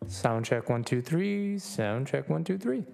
Sound check 1 2 3. Sound check 1 2 3.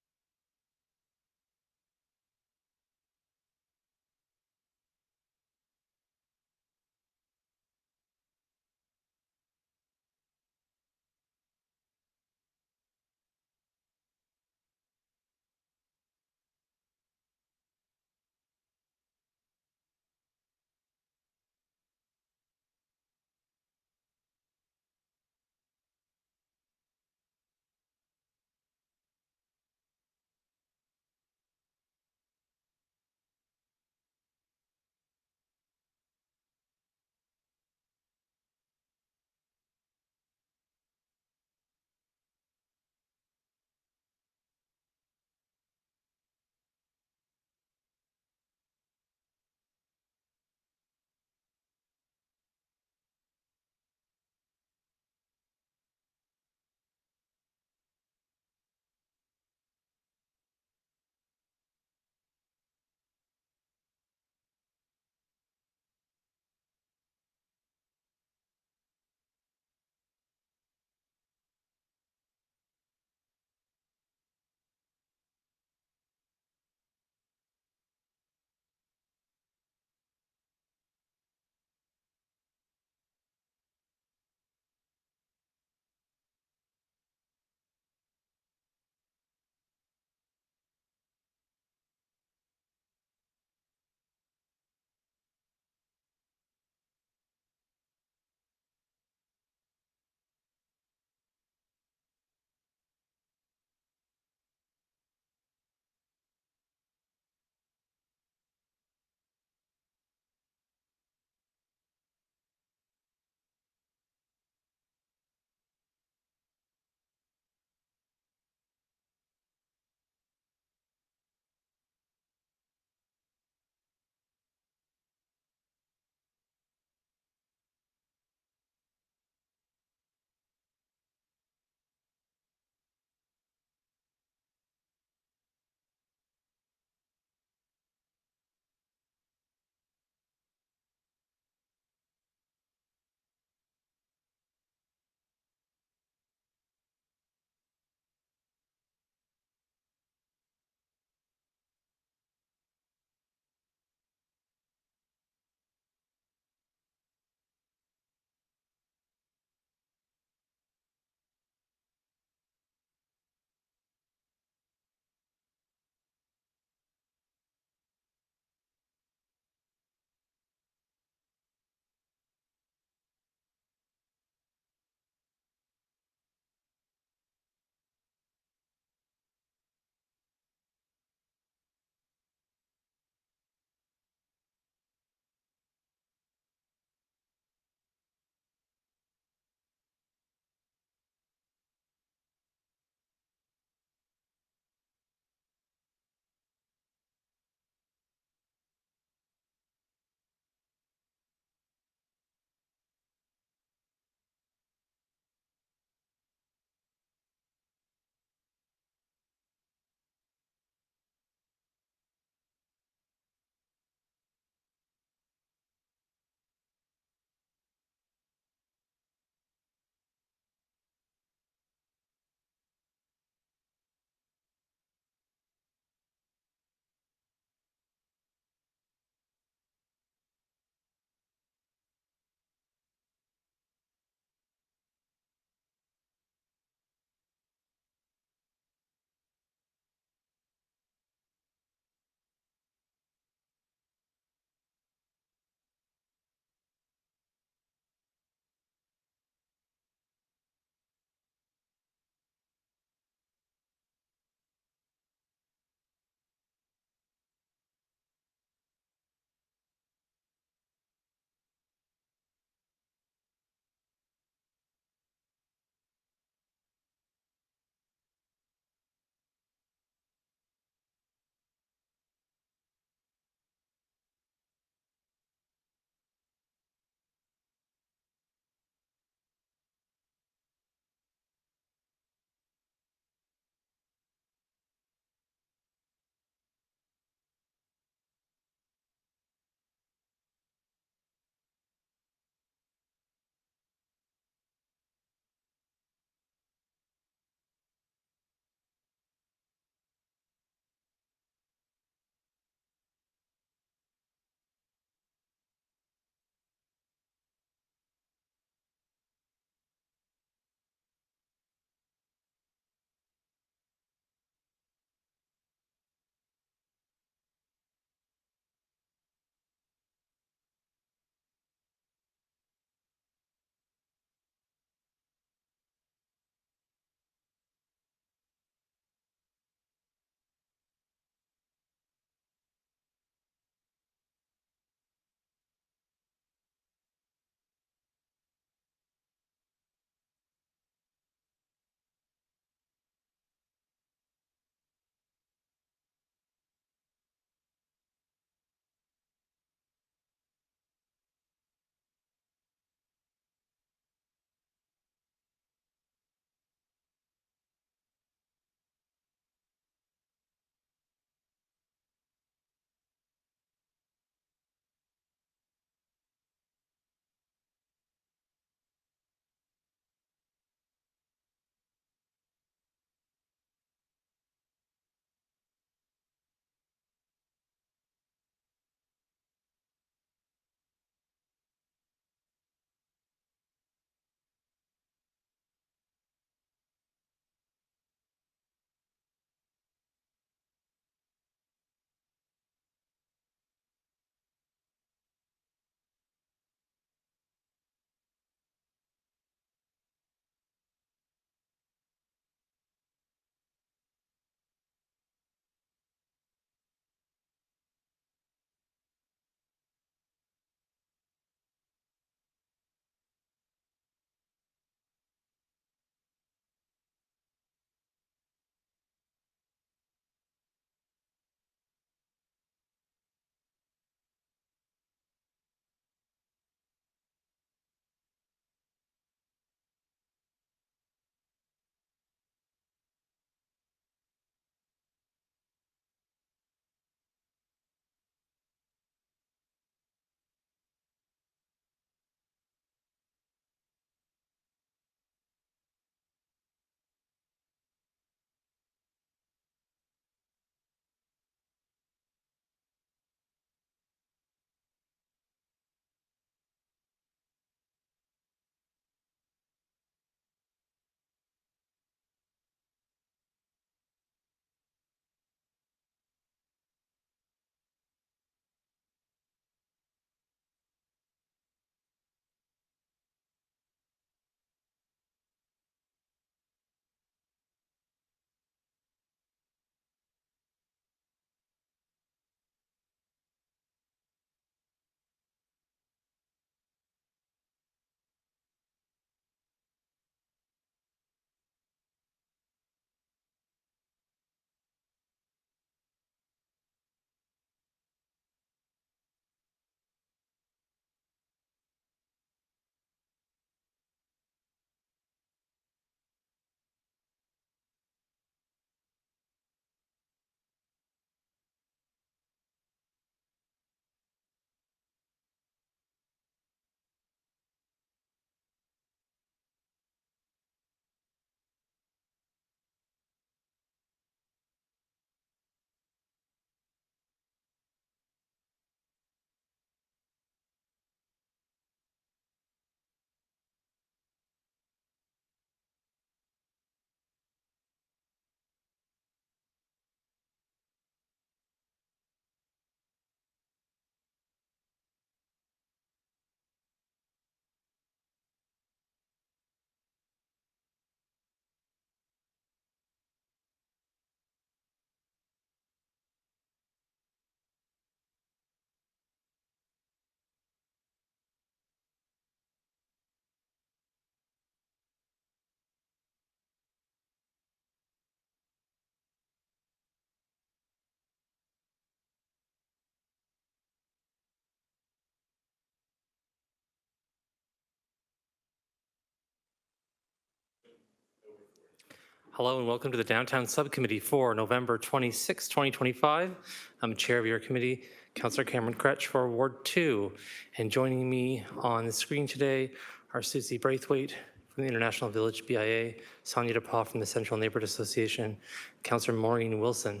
Hello and welcome to the Downtown Subcommittee for November 26, 2025. I'm Chair of your committee, Councillor Cameron Kretsch for Ward 2. And joining me on the screen today are Susie Braithwaite from the International Village BIA, Sonia DePaul from the Central Neighborhood Association, Councillor Maureen Wilson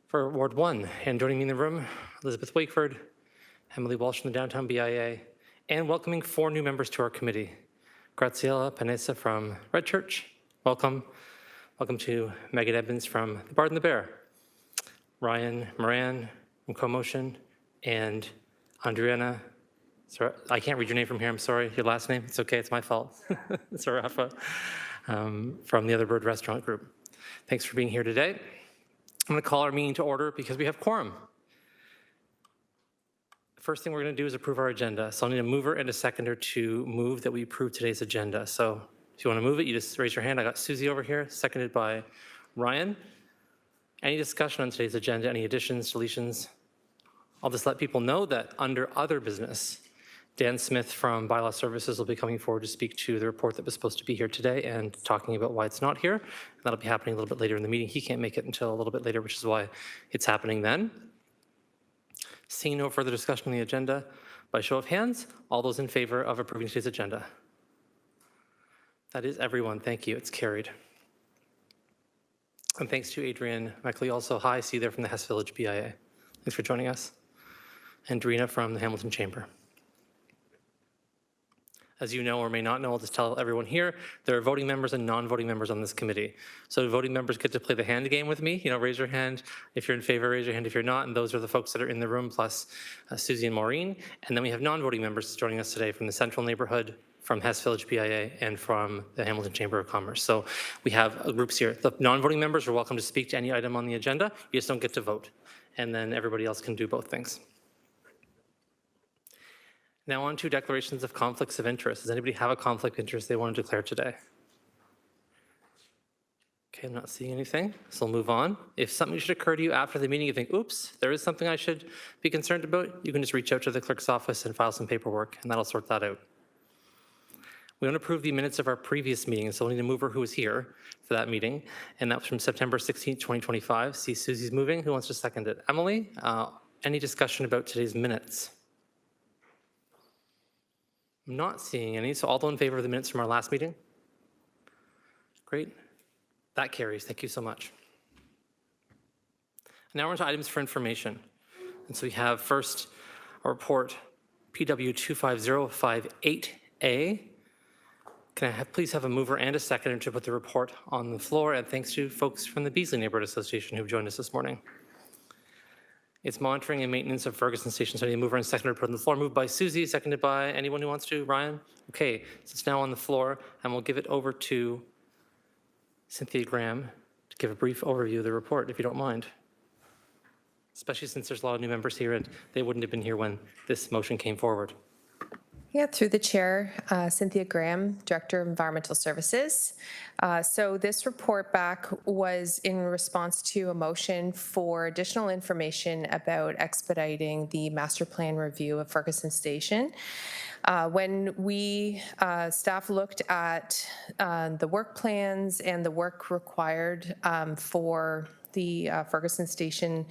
for Ward 1. And joining me in the room, Elizabeth Wakeford, Emily Walsh from the Downtown BIA, and welcoming 4 new members to our committee. Graziella Panessa from Red Church, welcome. Welcome to Megan Evans from The Bard and the Bear, Ryan Moran from CoMotion, and Andriana, sorry, I can't read your name from here, I'm sorry, your last name, it's okay, it's my fault, Sarafa, from the Other Bird Restaurant Group. Thanks for being here today. I'm going to call our meeting to order because we have quorum. The first thing we're going to do is approve our agenda. So I'll need a mover and a seconder to move that we approve today's agenda. So if you want to move it, you just raise your hand. I got Susie over here, seconded by Ryan. Any discussion on today's agenda, any additions, deletions? I'll just let people know that under other business, Dan Smith from Bylaw Services will be coming forward to speak to the report that was supposed to be here today and talking about why it's not here. And that'll be happening a little bit later in the meeting. He can't make it until a little bit later, which is why it's happening then. Seeing no further discussion on the agenda, by show of hands, all those in favor of approving today's agenda? That is everyone. Thank you. It's carried. And thanks to Adrian Meckley also. Hi, see you there from the Hess Village BIA. Thanks for joining us. And Drina from the Hamilton Chamber. As you know or may not know, I'll just tell everyone here, there are voting members and non-voting members on this committee. So voting members get to play the hand game with me. You know, raise your hand if you're in favor, raise your hand if you're not. And those are the folks that are in the room, plus Susie and Maureen. And then we have non-voting members joining us today from the Central Neighborhood, from Hess Village BIA, and from the Hamilton Chamber of Commerce. So we have groups here. The non-voting members are welcome to speak to any item on the agenda. You just don't get to vote. And then everybody else can do both things. Now on to declarations of conflicts of interest. Does anybody have a conflict of interest they want to declare today? Okay, I'm not seeing anything, so we'll move on. If something should occur to you after the meeting, you think, oops, there is something I should be concerned about, you can just reach out to the clerk's office and file some paperwork, and that'll sort that out. We want to approve the minutes of our previous meeting, so we'll need a mover who was here for that meeting, and that was from September 16th, 2025. See, Susie's moving. Who wants to second it? Emily, any discussion about today's minutes? I'm not seeing any, so all those in favor of the minutes from our last meeting? Great. That carries. Thank you so much. Now we're on to items for information. And so we have first a report PW 25058A. Can I please have a mover and a seconder to put the report on the floor? And thanks to folks from the Beasley Neighborhood Association who've joined us this morning. It's monitoring and maintenance of Ferguson Station. So I need a mover and seconder to put on the floor. Moved by Susie, seconded by anyone who wants to. Ryan? Okay, so it's now on the floor, and we'll give it over to Cynthia Graham to give a brief overview of the report, if you don't mind. Especially since there's a lot of new members here, and they wouldn't have been here when this motion came forward. Yeah, through the chair, Cynthia Graham, Director of Environmental Services. So this report back was in response to a motion for additional information about expediting the master plan review of Ferguson Station. When we, staff looked at the work plans and the work required for the Ferguson Station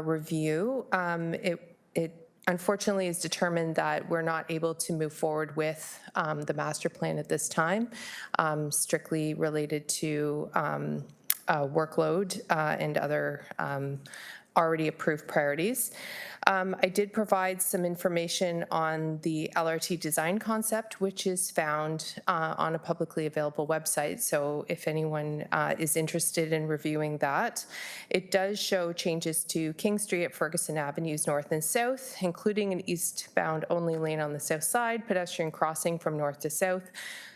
review, it unfortunately is determined that we're not able to move forward with the master plan at this time, strictly related to workload and other already approved priorities. I did provide some information on the LRT design concept, which is found on a publicly available website. So if anyone is interested in reviewing that, it does show changes to King Street at Ferguson Avenues north and south, including an eastbound only lane on the south side, pedestrian crossing from north to south,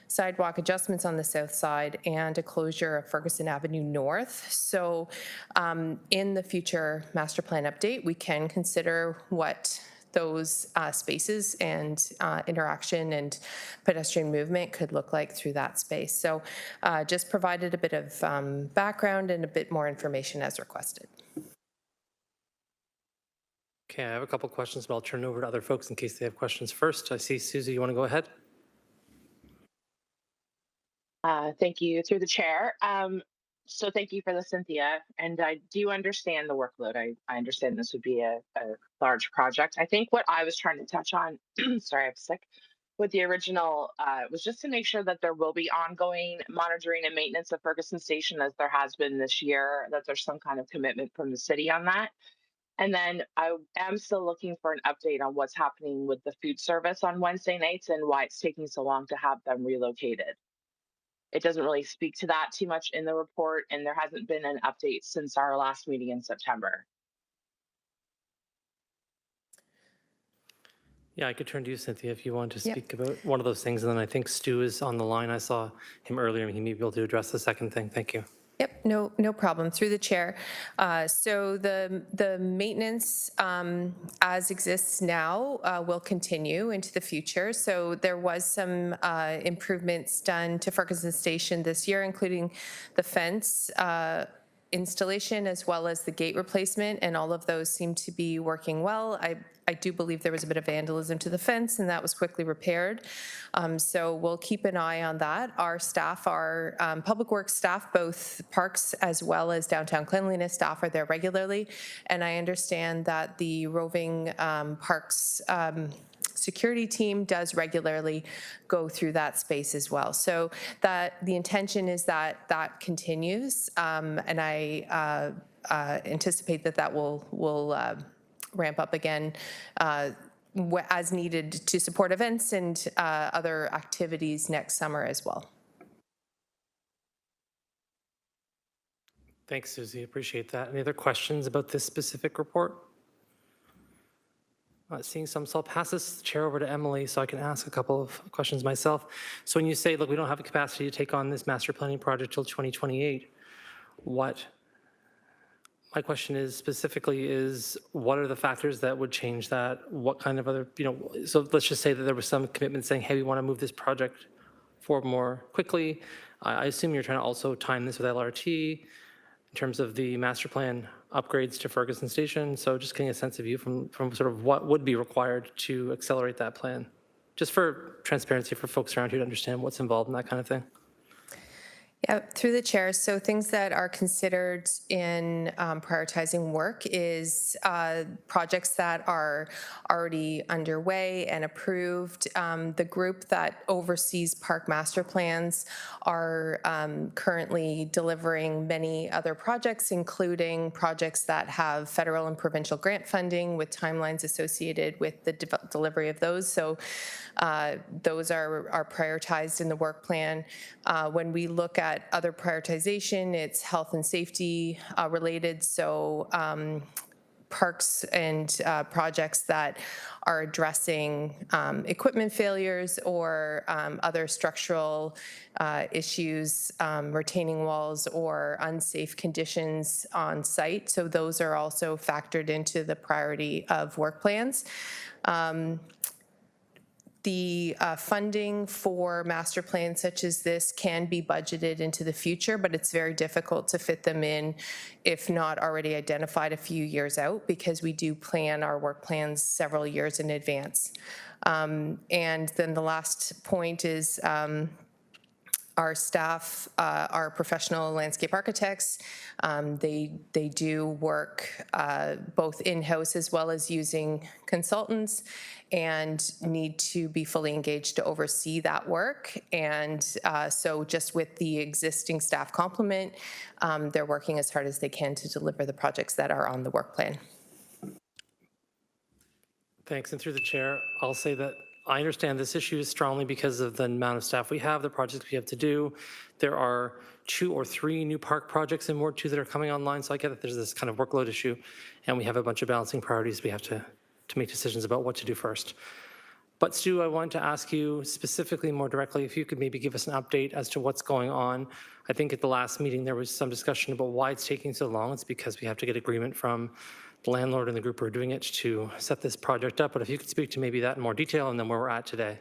sidewalk adjustments on the south side, and a closure of Ferguson Avenue North. So in the future master plan update, we can consider what those spaces and interaction and pedestrian movement could look like through that space. So just provided a bit of background and a bit more information as requested. Okay, I have a couple questions, but I'll turn it over to other folks in case they have questions first. I see Susie, you want to go ahead? Thank you through the chair. So thank you for the Cynthia, and I do understand the workload. I understand this would be a large project. I think what I was trying to touch on, sorry, I'm sick, with the original was just to make sure that there will be ongoing monitoring and maintenance of Ferguson Station as there has been this year, that there's some kind of commitment from the city on that. And then I am still looking for an update on what's happening with the food service on Wednesday nights and why it's taking so long to have them relocated. It doesn't really speak to that too much in the report, and there hasn't been an update since our last meeting in September. Yeah, I could turn to you, Cynthia, if you want to Yep. speak about one of those things. And then I think Stu is on the line. I saw him earlier, and he may be able to address the second thing. Thank you. Yep, no problem. Through the chair. So the maintenance as exists now will continue into the future. So there was some improvements done to Ferguson Station this year, including the fence installation as well as the gate replacement, and all of those seem to be working well. I do believe there was a bit of vandalism to the fence, and that was quickly repaired. So we'll keep an eye on that. Our staff, our public works staff, both parks as well as downtown cleanliness staff, are there regularly. And I understand that the roving parks security team does regularly go through that space as well. So that the intention is that that continues, and I anticipate that that will ramp up again as needed to support events and other activities next summer as well. Thanks, Susie. Appreciate that. Any other questions about this specific report? Seeing some, so I'll pass this chair over to Emily so I can ask a couple of questions myself. So when you say, look, we don't have the capacity to take on this master planning project till 2028, my question is specifically is what are the factors that would change that? What kind of other, so let's just say that there was some commitment saying, hey, we want to move this project forward more quickly. I assume you're trying to also time this with LRT in terms of the master plan upgrades to Ferguson Station. So just getting a sense of you from sort of what would be required to accelerate that plan, just for transparency for folks around here to understand what's involved in that kind of thing. Yeah, through the chair. So things that are considered in prioritizing work is projects that are already underway and approved. The group that oversees park master plans are currently delivering many other projects, including projects that have federal and provincial grant funding with timelines associated with the delivery of those. So those are prioritized in the work plan. When we look at other prioritization, it's health and safety related. So parks and projects that are addressing equipment failures or other structural issues, retaining walls or unsafe conditions on site. So those are also factored into the priority of work plans. The funding for master plans such as this can be budgeted into the future, but it's very difficult to fit them in if not already identified a few years out, because we do plan our work plans several years in advance. And then the last point is our staff are professional landscape architects. They do work both in-house as well as using consultants, and need to be fully engaged to oversee that work. And so just with the existing staff complement, they're working as hard as they can to deliver the projects that are on the work plan. Thanks. And through the chair, I'll say that I understand this issue is strongly because of the amount of staff we have, the projects we have to do. There are 2 or 3 new park projects in Ward 2 that are coming online, so I get that there's this kind of workload issue, and we have a bunch of balancing priorities we have to make decisions about what to do first. But Stu, I wanted to ask you specifically more directly if you could maybe give us an update as to what's going on. I think at the last meeting there was some discussion about why it's taking so long. It's because we have to get agreement from the landlord and the group who are doing it to set this project up. But if you could speak to maybe that in more detail and then where we're at today.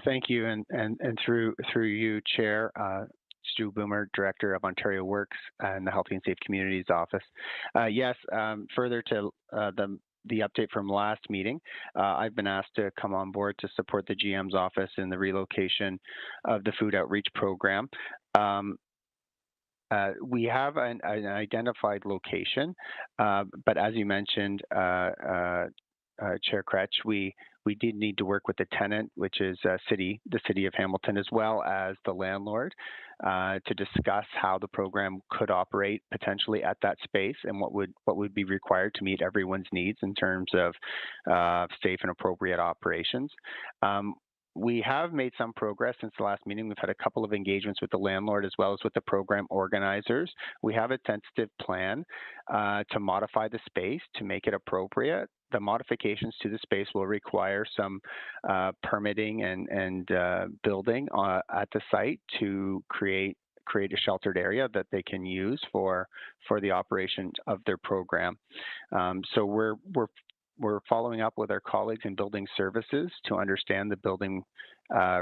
Thank you, and through you, Chair, Stu Boomer, Director of Ontario Works and the Healthy and Safe Communities Office. Yes, further to the update from last meeting, I've been asked to come on board to support the GM's office in the relocation of the food outreach program. We have an identified location, but as you mentioned, Chair Kretsch, we did need to work with the tenant, which is the city of Hamilton, as well as the landlord, to discuss how the program could operate potentially at that space and what would be required to meet everyone's needs in terms of safe and appropriate operations. We have made some progress since the last meeting. We've had a couple of engagements with the landlord as well as with the program organizers. We have a tentative plan to modify the space to make it appropriate. The modifications to the space will require some permitting and building at the site to create a sheltered area that they can use for the operation of their program. So we're following up with our colleagues in building services to understand the building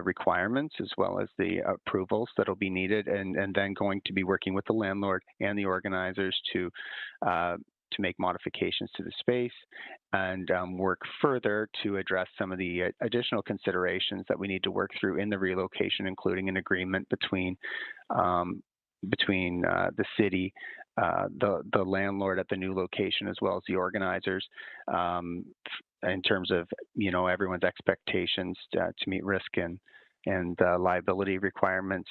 requirements as well as the approvals that will be needed, and then going to be working with the landlord and the organizers to make modifications to the space and work further to address some of the additional considerations that we need to work through in the relocation, including an agreement between the city, the landlord at the new location, as well as the organizers, in terms of everyone's expectations to meet risk and liability requirements,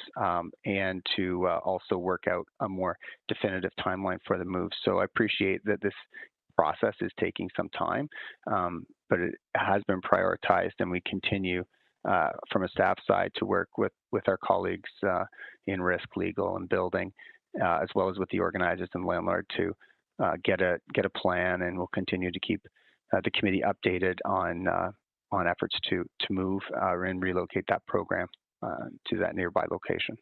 and to also work out a more definitive timeline for the move. So I appreciate that this process is taking some time, but it has been prioritized, and we continue from a staff side to work with our colleagues in risk, legal, and building, as well as with the organizers and landlord to get a plan, and we'll continue to keep the committee updated on efforts to move and relocate that program to that nearby location.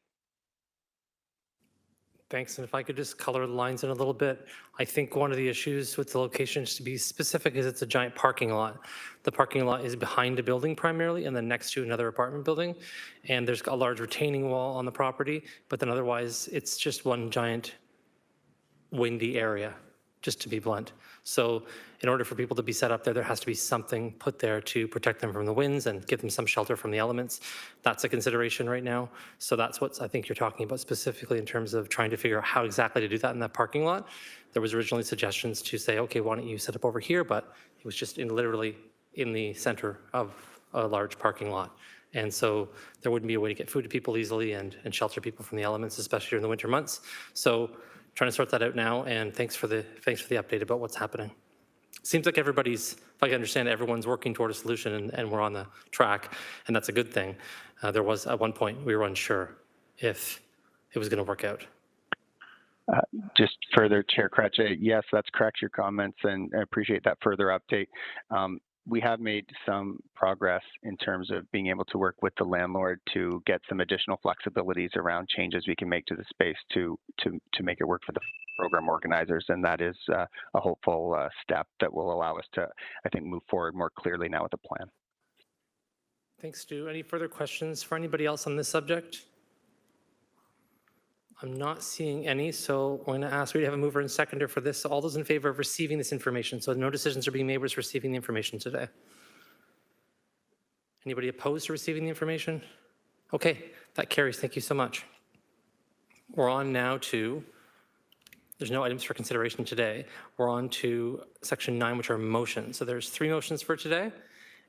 Thanks. And if I could just color the lines in a little bit, I think one of the issues with the location, just to be specific, is it's a giant parking lot. The parking lot is behind a building primarily and then next to another apartment building. And there's a large retaining wall on the property, but then otherwise it's just one giant windy area, just to be blunt. So in order for people to be set up there, there has to be something put there to protect them from the winds and give them some shelter from the elements. That's a consideration right now. So that's what I think you're talking about specifically in terms of trying to figure out how exactly to do that in that parking lot. There was originally suggestions to say, okay, why don't you set up over here? But it was just literally in the center of a large parking lot. And so there wouldn't be a way to get food to people easily and shelter people from the elements, especially during the winter months. So trying to sort that out now, and thanks for the update about what's happening. Seems like everybody's, if I can understand, everyone's working toward a solution, and we're on the track, and that's a good thing. There was at one point we were unsure if it was going to work out. Just further, Chair Kretsch, yes, that's correct, your comments, and I appreciate that further update. We have made some progress in terms of being able to work with the landlord to get some additional flexibilities around changes we can make to the space to make it work for the program organizers, and that is a hopeful step that will allow us to, I think, move forward more clearly now with the plan. Thanks, Stu. Any further questions for anybody else on this subject? I'm not seeing any, so I'm going to ask, we have a mover and seconder for this. So all those in favor of receiving this information, so no decisions are being made, we're just receiving the information today. Anybody opposed to receiving the information? Okay, that carries. Thank you so much. We're on now to, there's no items for consideration today. We're on to section 9, which are motions. So there's 3 motions for today.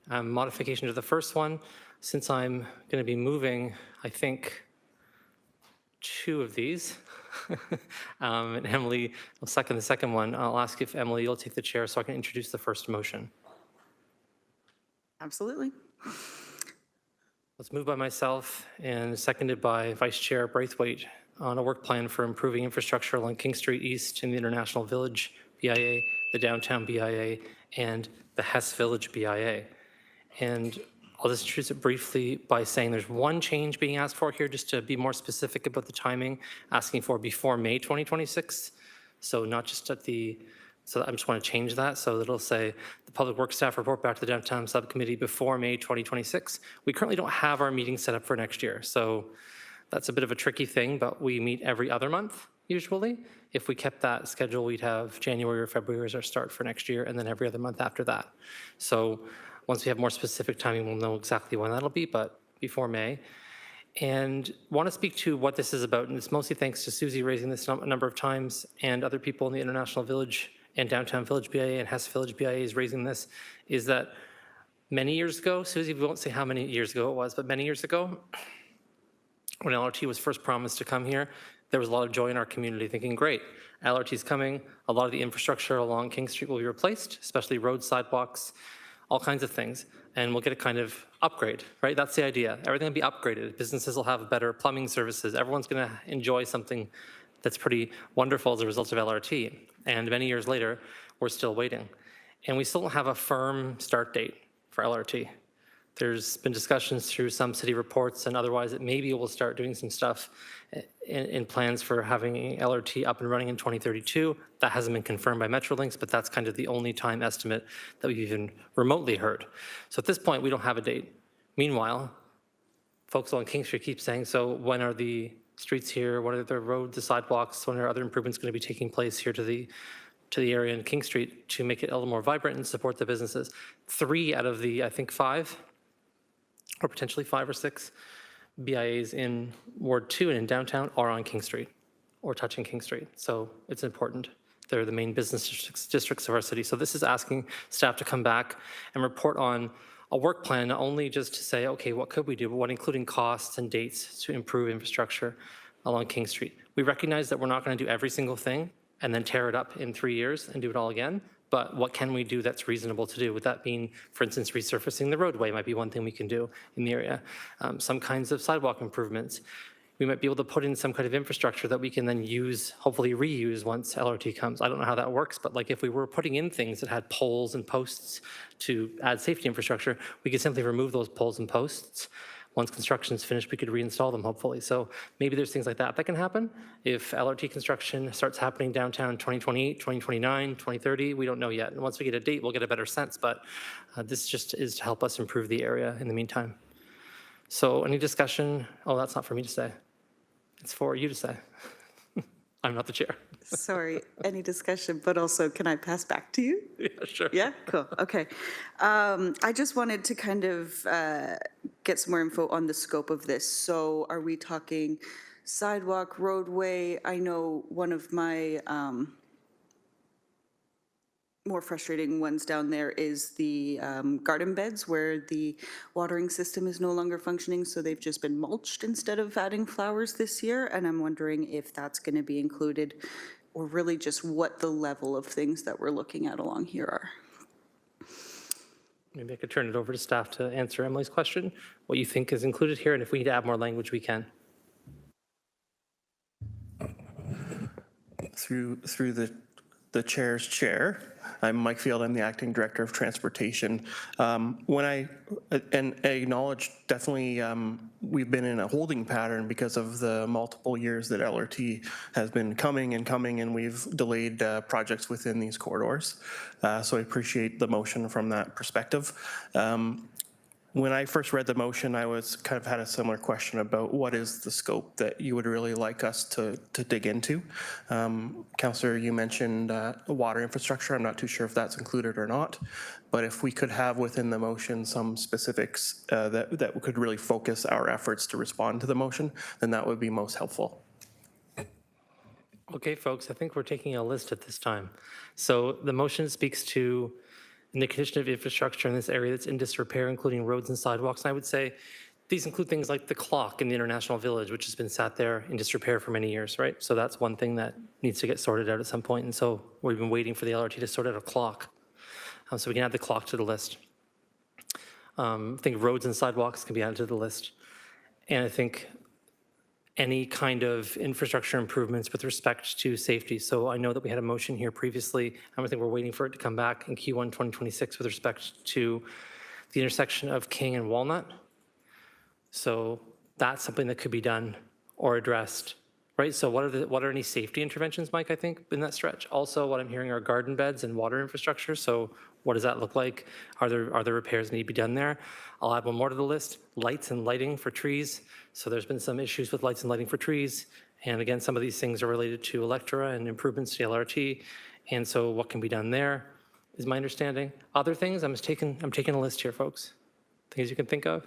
Modification to the first one. Since I'm going to be moving, I think, 2 of these, and Emily will second the second one. I'll ask if Emily, you'll take the chair so I can introduce the first motion. Absolutely. Let's move by myself and seconded by Vice Chair Braithwaite on a work plan for improving infrastructure along King Street East in the International Village BIA, the Downtown BIA, and the Hess Village BIA. And I'll just introduce it briefly by saying there's one change being asked for here, just to be more specific about the timing, asking for before May 2026. So not just at the, so I just want to change that so that it'll say the Public Works staff report back to the Downtown Subcommittee before May 2026. We currently don't have our meeting set up for next year. So that's a bit of a tricky thing, but we meet every other month usually. If we kept that schedule, we'd have January or February as our start for next year, and then every other month after that. So once we have more specific timing, we'll know exactly when that'll be, but before May. And want to speak to what this is about, and it's mostly thanks to Susie raising this a number of times, and other people in the International Village and Downtown Village BIA and Hess Village BIA is raising this, is that many years ago, Susie, we won't say how many years ago it was, but many years ago, when LRT was first promised to come here, there was a lot of joy in our community thinking, great, LRT is coming, a lot of the infrastructure along King Street will be replaced, especially roads, sidewalks, all kinds of things, and we'll get a kind of upgrade, right? That's the idea. Everything will be upgraded. Businesses will have better plumbing services. Everyone's going to enjoy something that's pretty wonderful as a result of LRT. And many years later, we're still waiting. And we still don't have a firm start date for LRT. There's been discussions through some city reports and otherwise that maybe we'll start doing some stuff in plans for having LRT up and running in 2032. That hasn't been confirmed by Metrolinx, but that's kind of the only time estimate that we've even remotely heard. So at this point, we don't have a date. Meanwhile, folks on King Street keep saying, so when are the streets here? When are the roads, the sidewalks? When are other improvements going to be taking place here to the area in King Street to make it a little more vibrant and support the businesses? 3 out of the, I think, 5, or potentially 5 or 6 BIAs in Ward 2 and in downtown are on King Street or touching King Street. So it's important. They're the main business districts of our city. So this is asking staff to come back and report on a work plan, not only just to say, okay, what could we do, but what including costs and dates to improve infrastructure along King Street. We recognize that we're not going to do every single thing and then tear it up in 3 years and do it all again. But what can we do that's reasonable to do? Would that mean, for instance, resurfacing the roadway might be one thing we can do in the area. Some kinds of sidewalk improvements. We might be able to put in some kind of infrastructure that we can then use, hopefully reuse once LRT comes. I don't know how that works, but like if we were putting in things that had poles and posts to add safety infrastructure, we could simply remove those poles and posts. Once construction's finished, we could reinstall them, hopefully. So maybe there's things like that that can happen. If LRT construction starts happening downtown in 2028, 2029, 2030, we don't know yet. And once we get a date, we'll get a better sense. But this just is to help us improve the area in the meantime. So any discussion? Oh, that's not for me to say. It's for you to say. I'm not the chair. Sorry, any discussion, but also can I pass back to you? Yeah, sure. Yeah, cool, okay. I just wanted to kind of get some more info on the scope of this. So are we talking sidewalk, roadway? I know one of my more frustrating ones down there is the garden beds where the watering system is no longer functioning, so they've just been mulched instead of adding flowers this year, and I'm wondering if that's going to be included or really just what the level of things that we're looking at along here are. Maybe I could turn it over to staff to answer Emily's question, what you think is included here, and if we need to add more language, we can. Through the chair's chair. I'm Mike Field, I'm the Acting Director of Transportation. When I acknowledge definitely we've been in a holding pattern because of the multiple years that LRT has been coming and we've delayed projects within these corridors. So I appreciate the motion from that perspective. When I first read the motion, I was kind of had a similar question about what is the scope that you would really like us to dig into. Councillor, you mentioned water infrastructure. I'm not too sure if that's included or not, but if we could have within the motion some specifics that could really focus our efforts to respond to the motion, then that would be most helpful. Okay, folks, I think we're taking a list at this time. So the motion speaks to in the condition of infrastructure in this area that's in disrepair, including roads and sidewalks. And I would say these include things like the clock in the International Village, which has been sat there in disrepair for many years, right? So that's one thing that needs to get sorted out at some point. And so we've been waiting for the LRT to sort out a clock. So we can add the clock to the list. I think roads and sidewalks can be added to the list. And I think any kind of infrastructure improvements with respect to safety. So I know that we had a motion here previously. I think we're waiting for it to come back in Q1 2026 with respect to the intersection of King and Walnut. So that's something that could be done or addressed right? So what are any safety interventions, Mike, I think, in that stretch? Also, what I'm hearing are garden beds and water infrastructure. So what does that look like? Are there repairs need to be done there? I'll add one more to the list, lights and lighting for trees. So there's been some issues with lights and lighting for trees. And again, some of these things are related to Electra and improvements to LRT. And so what can be done there is my understanding. Other things, I'm taking a list here, folks. Things you can think of.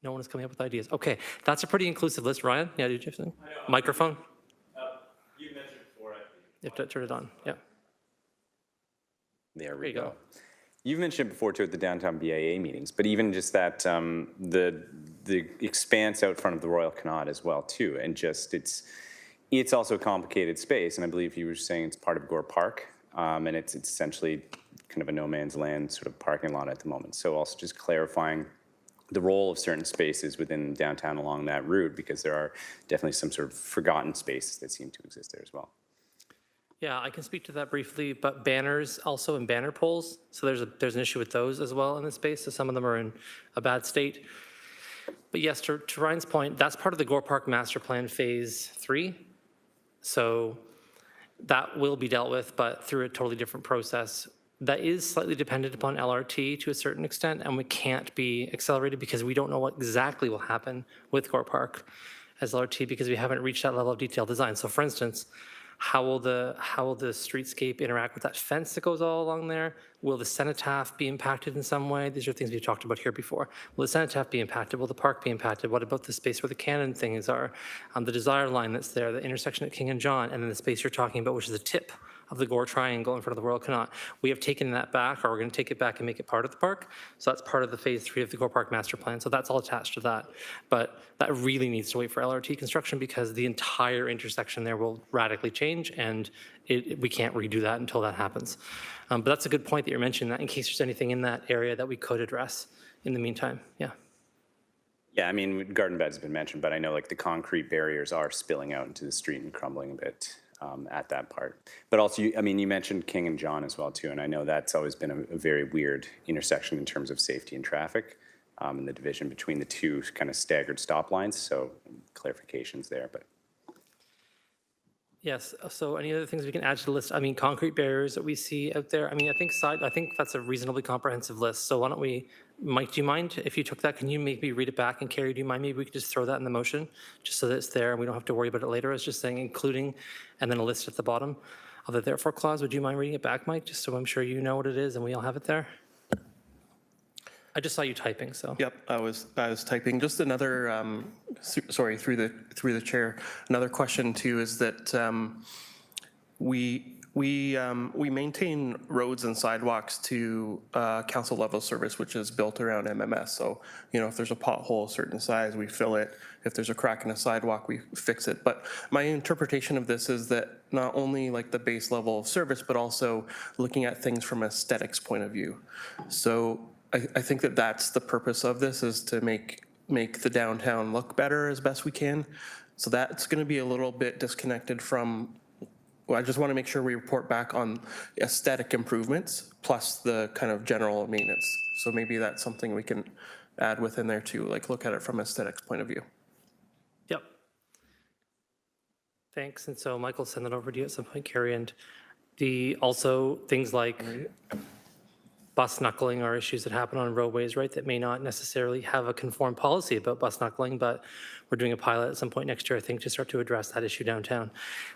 No one is coming up with ideas. Okay, that's a pretty inclusive list. Ryan, yeah, did you have something? Microphone? You mentioned before, I think. You have to turn it on, yeah. There There we you go. go. You've mentioned before too at the downtown BIA meetings, but even just that, the expanse out front of the Royal Canot as well too, and just it's also a complicated space, and I believe you were saying it's part of Gore Park, and it's essentially kind of a no man's land sort of parking lot at the moment. So also just clarifying the role of certain spaces within downtown along that route, because there are definitely some sort of forgotten spaces that seem to exist there as well. Yeah, I can speak to that briefly, but banners also and banner poles. So there's an issue with those as well in the space. So some of them are in a bad state. But yes, to Ryan's point, that's part of the Gore Park Master Plan Phase 3. So that will be dealt with, but through a totally different process. That is slightly dependent upon LRT to a certain extent, and we can't be accelerated because we don't know what exactly will happen with Gore Park as LRT because we haven't reached that level of detailed design. So for instance, how will the streetscape interact with that fence that goes all along there? Will the cenotaph be impacted in some way? These are things we've talked about here before. Will the cenotaph be impacted? Will the park be impacted? What about the space where the cannon things are? The desire line that's there, the intersection at King and John, and then the space you're talking about, which is the tip of the Gore Triangle in front of the Royal Canot. We have taken that back, or we're going to take it back and make it part of the park. So that's part of the Phase 3 of the Gore Park Master Plan. So that's all attached to that. But that really needs to wait for LRT construction because the entire intersection there will radically change, and we can't redo that until that happens. But that's a good point that you're mentioning that in case there's anything in that area that we could address in the meantime. Yeah. Yeah, I mean, garden beds have been mentioned, but I know like the concrete barriers are spilling out into the street and crumbling a bit at that part. But also, you mentioned King and John as well too, and I know that's always been a very weird intersection in terms of safety and traffic and the division between the two kind of staggered stop lines. So clarifications there, but. Yes, so any other things we can add to the list? I mean, concrete barriers that we see out there. I mean, I think that's a reasonably comprehensive list. So why don't we, Mike, do you mind if you took that? Can you maybe read it back? And Carrie, do you mind? Maybe we could just throw that in the motion, just so that it's there and we don't have to worry about it later. I was just saying including, and then a list at the bottom of the therefore clause. Would you mind reading it back, Mike, just so I'm sure you know what it is and we all have it there? I just saw you typing, so. Yep, I was typing. Just another, sorry, through the chair. Another question too is that we maintain roads and sidewalks to council level service, which is built around MMS. So if there's a pothole a certain size, we fill it. If there's a crack in a sidewalk, we fix it. But my interpretation of this is that not only like the base level of service, but also looking at things from aesthetics point of view. So I think that that's the purpose of this, is to make the downtown look better as best we can. So that's going to be a little bit disconnected from, well, I just want to make sure we report back on aesthetic improvements plus the kind of general maintenance. So maybe that's something we can add within there too, like look at it from aesthetics point of view. Yep. Thanks. And so Michael, send that over to you at some point, Carrie. And also things like bus knuckling are issues that happen on roadways, right, that may not necessarily have a conformed policy about bus knuckling, but we're doing a pilot at some point next year, I think, to start to address that issue downtown.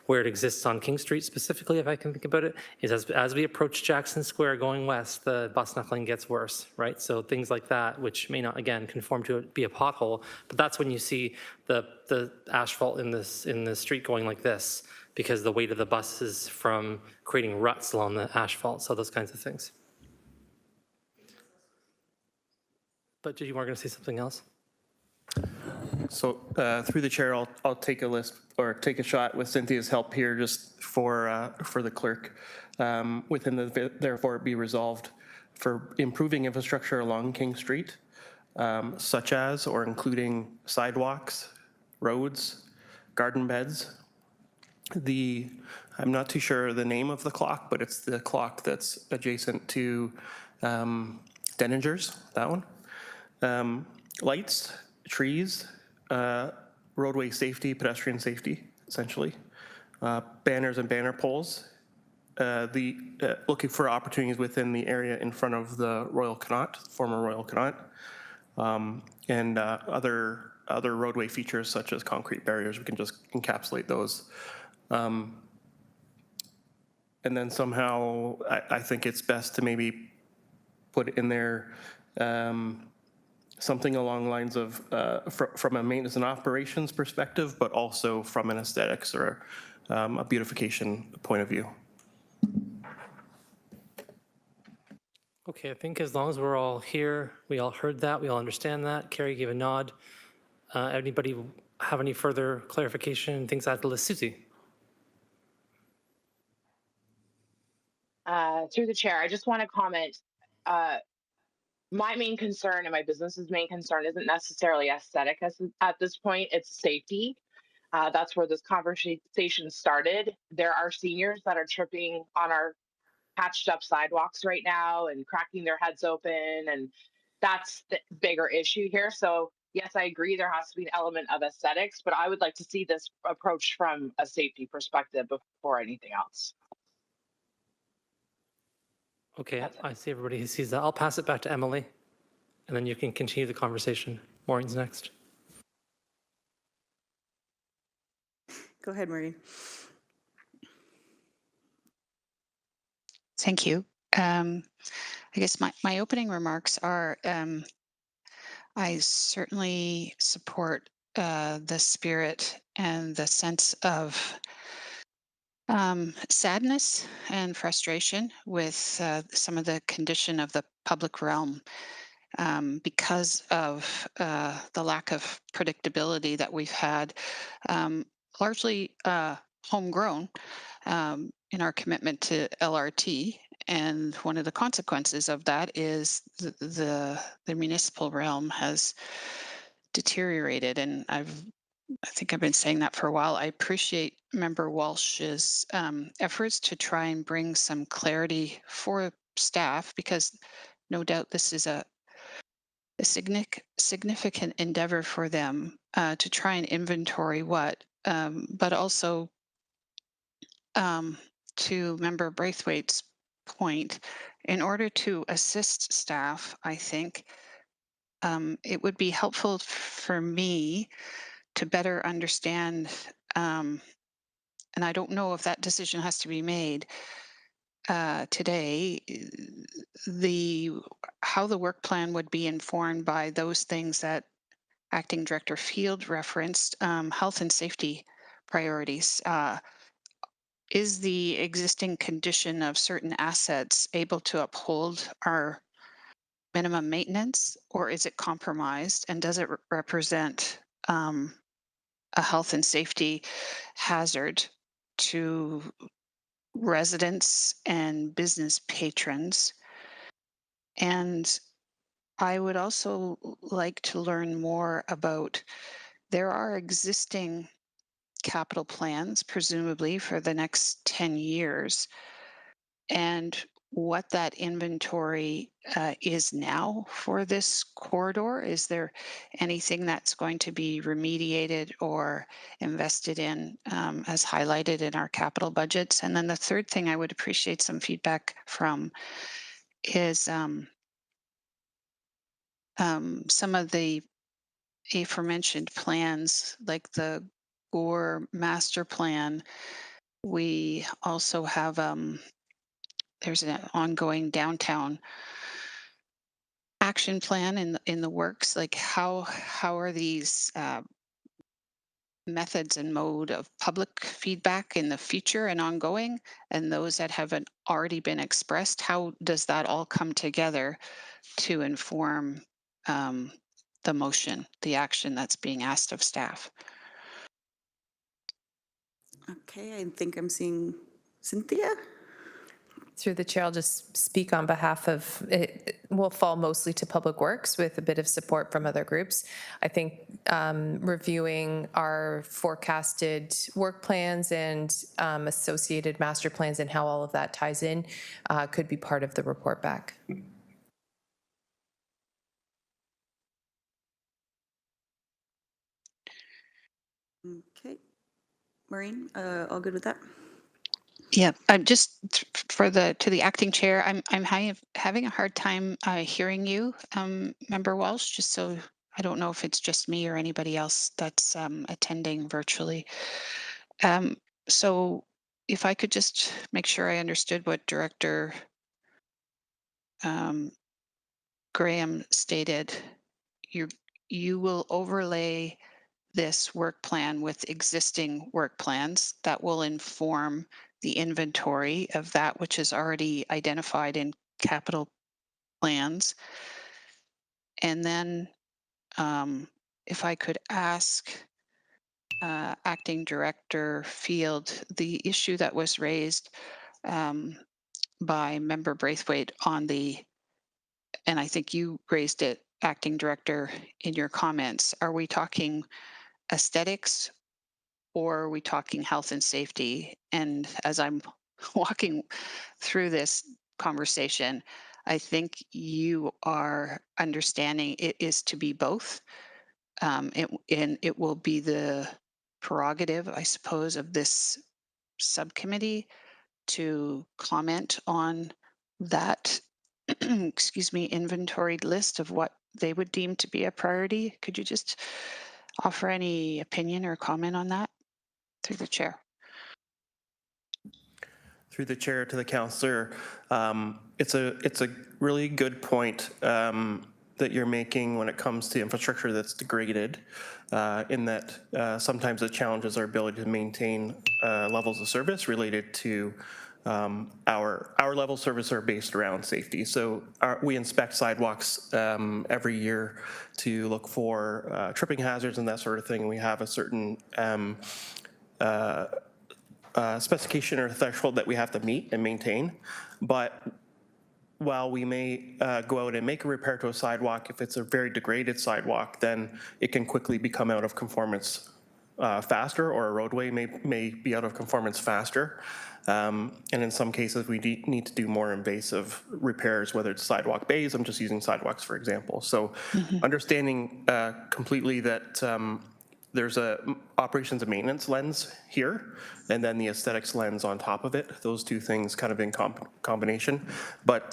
Where it exists on King Street specifically, if I can think about it, is as we approach Jackson Square going west, the bus knuckling gets worse, right? So things like that, which may not, again, conform to be a pothole, but that's when you see the asphalt in the street going like this, because the weight of the bus is from creating ruts along the asphalt, so those kinds of things. But did you want to say something else? So through the chair, I'll take a list or take a shot with Cynthia's help here, just for the clerk, within the therefore be resolved for improving infrastructure along King Street, such as or including sidewalks, roads, garden beds. I'm not too sure the name of the clock, but it's the clock that's adjacent to Denninger's, that one. Lights, trees, roadway safety, pedestrian safety, essentially. Banners and banner poles. Looking for opportunities within the area in front of the Royal Connaught, former Royal Connaught, and other roadway features such as concrete barriers. We can just encapsulate those. And then somehow I think it's best to maybe put in there something along the lines of from a maintenance and operations perspective, but also from an aesthetics or a beautification point of view. Okay, I think as long as we're all here, we all heard that, we all understand that. Carrie gave a nod. Anybody have any further clarification, things to add to the list? Susie? Through the chair, I just want to comment. My main concern and my business's main concern isn't necessarily aesthetic at this point, it's safety. That's where this conversation started. There are seniors that are tripping on our patched up sidewalks right now and cracking their heads open, and that's the bigger issue here. So yes, I agree there has to be an element of aesthetics, but I would like to see this approached from a safety perspective before anything else. Okay, I see everybody who sees that. I'll pass it back to Emily, and then you can continue the conversation. Maureen's next. Go ahead, Maureen. Thank you. I guess my opening remarks are I certainly support the spirit and the sense of sadness and frustration with some of the condition of the public realm because of the lack of predictability that we've had, largely homegrown in our commitment to LRT. And one of the consequences of that is the municipal realm has deteriorated. And I think I've been saying that for a while. I appreciate Member Walsh's efforts to try and bring some clarity for staff, because no doubt this is a significant endeavor for them to try and inventory but also to Member Braithwaite's point, in order to assist staff, I think it would be helpful for me to better understand, and I don't know if that decision has to be made today, how the work plan would be informed by those things that Acting Director Field referenced, health and safety priorities. Is the existing condition of certain assets able to uphold our minimum maintenance, or is it compromised? And does it represent a health and safety hazard to residents and business patrons? And I would also like to learn more about, there are existing capital plans, presumably for the next 10 years, and what that inventory is now for this corridor. Is there anything that's going to be remediated or invested in as highlighted in our capital budgets? And then the third thing I would appreciate some feedback from is some of the aforementioned plans, like the Gore master plan. We also have there's an ongoing downtown action plan in the works. Like how are these methods and mode of public feedback in the future and ongoing, and those that haven't already been expressed? How does that all come together to inform the motion, the action that's being asked of staff? Okay, I think I'm seeing Cynthia. Through the chair, I'll just speak on behalf of, it will fall mostly to Public Works with a bit of support from other groups. I think reviewing our forecasted work plans and associated master plans and how all of that ties in could be part of the report back. Okay. Maureen, all good with that? Yeah, I'm just for to the acting chair. I'm having a hard time hearing you, Member Walsh. Just so I don't know if it's just me or anybody else that's attending virtually. Um, so if I could just make sure I understood what Director um, Graham stated, you you will overlay this work plan with existing work plans that will inform the inventory of that which is already identified in capital plans. And then if I could ask Acting Director Field, the issue that was raised um, by Member Braithwaite on and I think you raised it, Acting Director, in your comments. Are we talking aesthetics or are we talking health and safety? And as I'm walking through this conversation, I think you are understanding it is to be both. And it will be the prerogative, I suppose, of this subcommittee to comment on that, excuse me, inventoried list of what they would deem to be a priority. Could you just offer any opinion or comment on that through the chair? Through the chair to the councillor, it's a really good point that you're making when it comes to infrastructure that's degraded, in that sometimes it challenges our ability to maintain levels of service related to our level of service are based around safety. So we inspect sidewalks every year to look for tripping hazards and that sort of thing. We have a certain specification or threshold that we have to meet and maintain. But while we may go out and make a repair to a sidewalk, if it's a very degraded sidewalk, then it can quickly become out of conformance faster, or a roadway may be out of conformance faster. And in some cases, we need to do more invasive repairs, whether it's sidewalk bays. I'm just using sidewalks, for example. So understanding completely that there's a operations and maintenance lens here, and then the aesthetics lens on top of it. Those two things kind of in combination. But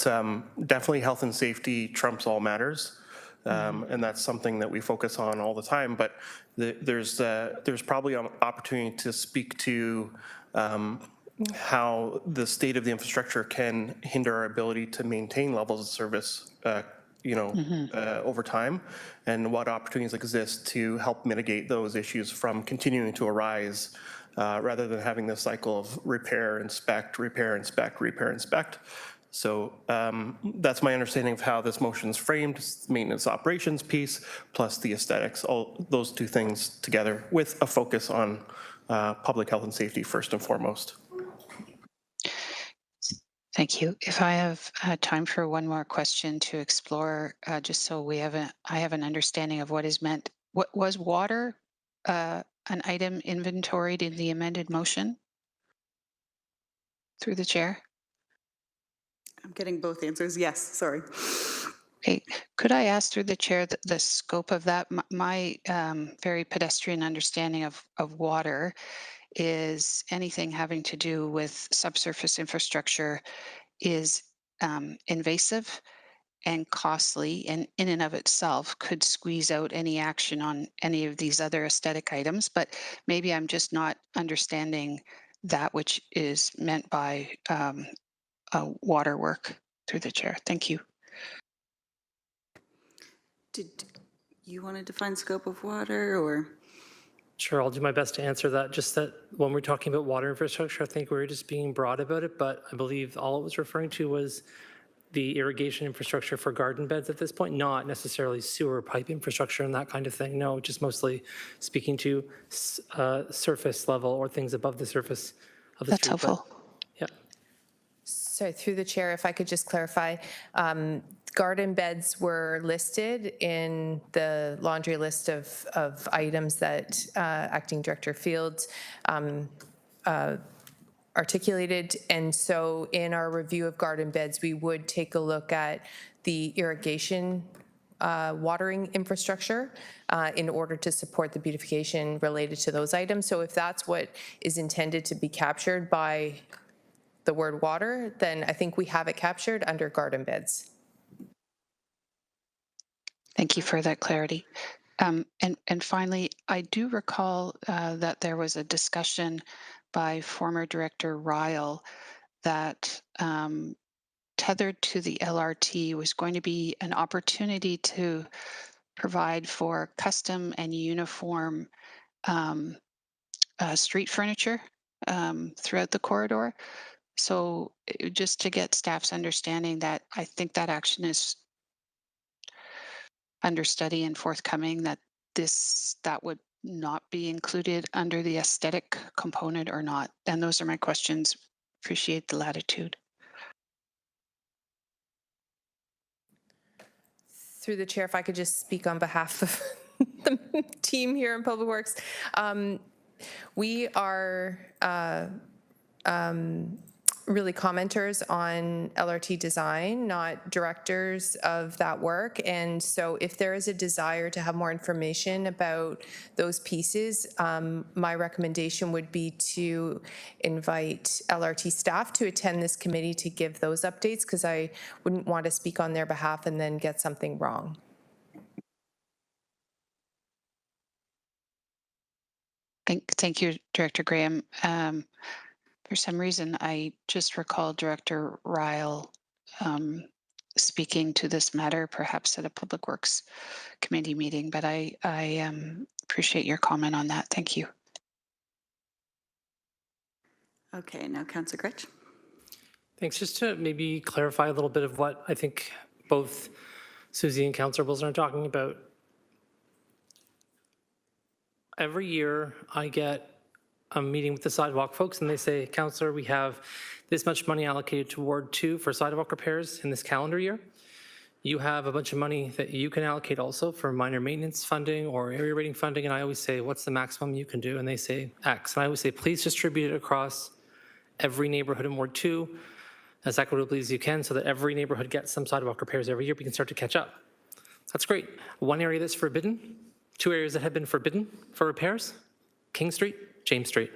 definitely health and safety trumps all matters. And that's something that we focus on all the time. But there's probably an opportunity to speak to how the state of the infrastructure can hinder our ability to maintain levels of service over time, and what opportunities exist to help mitigate those issues from continuing to arise, rather than having this cycle of repair, inspect, repair, inspect, repair, inspect. So that's my understanding of how this motion is framed: maintenance operations piece plus the aesthetics, all those two things together with a focus on public health and safety first and foremost. Thank you. If I have time for one more question to explore, just so I have an understanding of what is meant. What was water an item inventoried in the amended motion through the chair? I'm getting both answers. Yes, sorry. Okay, could I ask through the chair the scope of that? My very pedestrian understanding of water is anything having to do with subsurface infrastructure is invasive and costly, and in and of itself could squeeze out any action on any of these other aesthetic items. But maybe I'm just not understanding that which is meant by water work through the chair. Thank you. Did you want to define scope of water, or? Sure, I'll do my best to answer that. Just that when we're talking about water infrastructure, I think we were just being broad about it, but I believe all it was referring to was the irrigation infrastructure for garden beds at this point, not necessarily sewer pipe infrastructure and that kind of thing. No, just mostly speaking to surface level or things above the surface of the That's street. helpful. Yeah. So through the chair, if I could just clarify, garden beds were listed in the laundry list of items that Acting Director Fields articulated. And so in our review of garden beds, we would take a look at the irrigation watering infrastructure in order to support the beautification related to those items. So if that's what is intended to be captured by the word water, then I think we have it captured under garden beds. Thank you for that clarity. And finally, I do recall that there was a discussion by former Director Ryle that tethered to the LRT was going to be an opportunity to provide for custom and uniform street furniture throughout the corridor. So just to get staff's understanding that I think that action is under study and forthcoming, that that would not be included under the aesthetic component or not. And those are my questions. Appreciate the latitude. Through the chair, if I could just speak on behalf of the team here in Public Works. We are really commenters on LRT design, not directors of that work. And so if there is a desire to have more information about those pieces, my recommendation would be to invite LRT staff to attend this committee to give those updates, because I wouldn't want to speak on their behalf and then get something wrong. Thank you, Director Graham. For some reason, I just recall Director Ryle speaking to this matter, perhaps at a Public Works Committee meeting, but I appreciate your comment on that. Thank you. Okay, now Councillor Gretsch. Thanks. Just to maybe clarify a little bit of what I think both Susie and Councillor Wilson are talking about. Every year I get a meeting with the sidewalk folks and they say, Councillor, we have this much money allocated to Ward 2 for sidewalk repairs in this calendar year. You have a bunch of money that you can allocate also for minor maintenance funding or area rating funding. And I always say, what's the maximum you can do? And they say X. And I always say, please distribute it across every neighborhood in Ward 2 as equitably as you can so that every neighborhood gets some sidewalk repairs every year. We can start to catch up. That's great. One area that's forbidden, 2 areas that have been forbidden for repairs, King Street, James Street.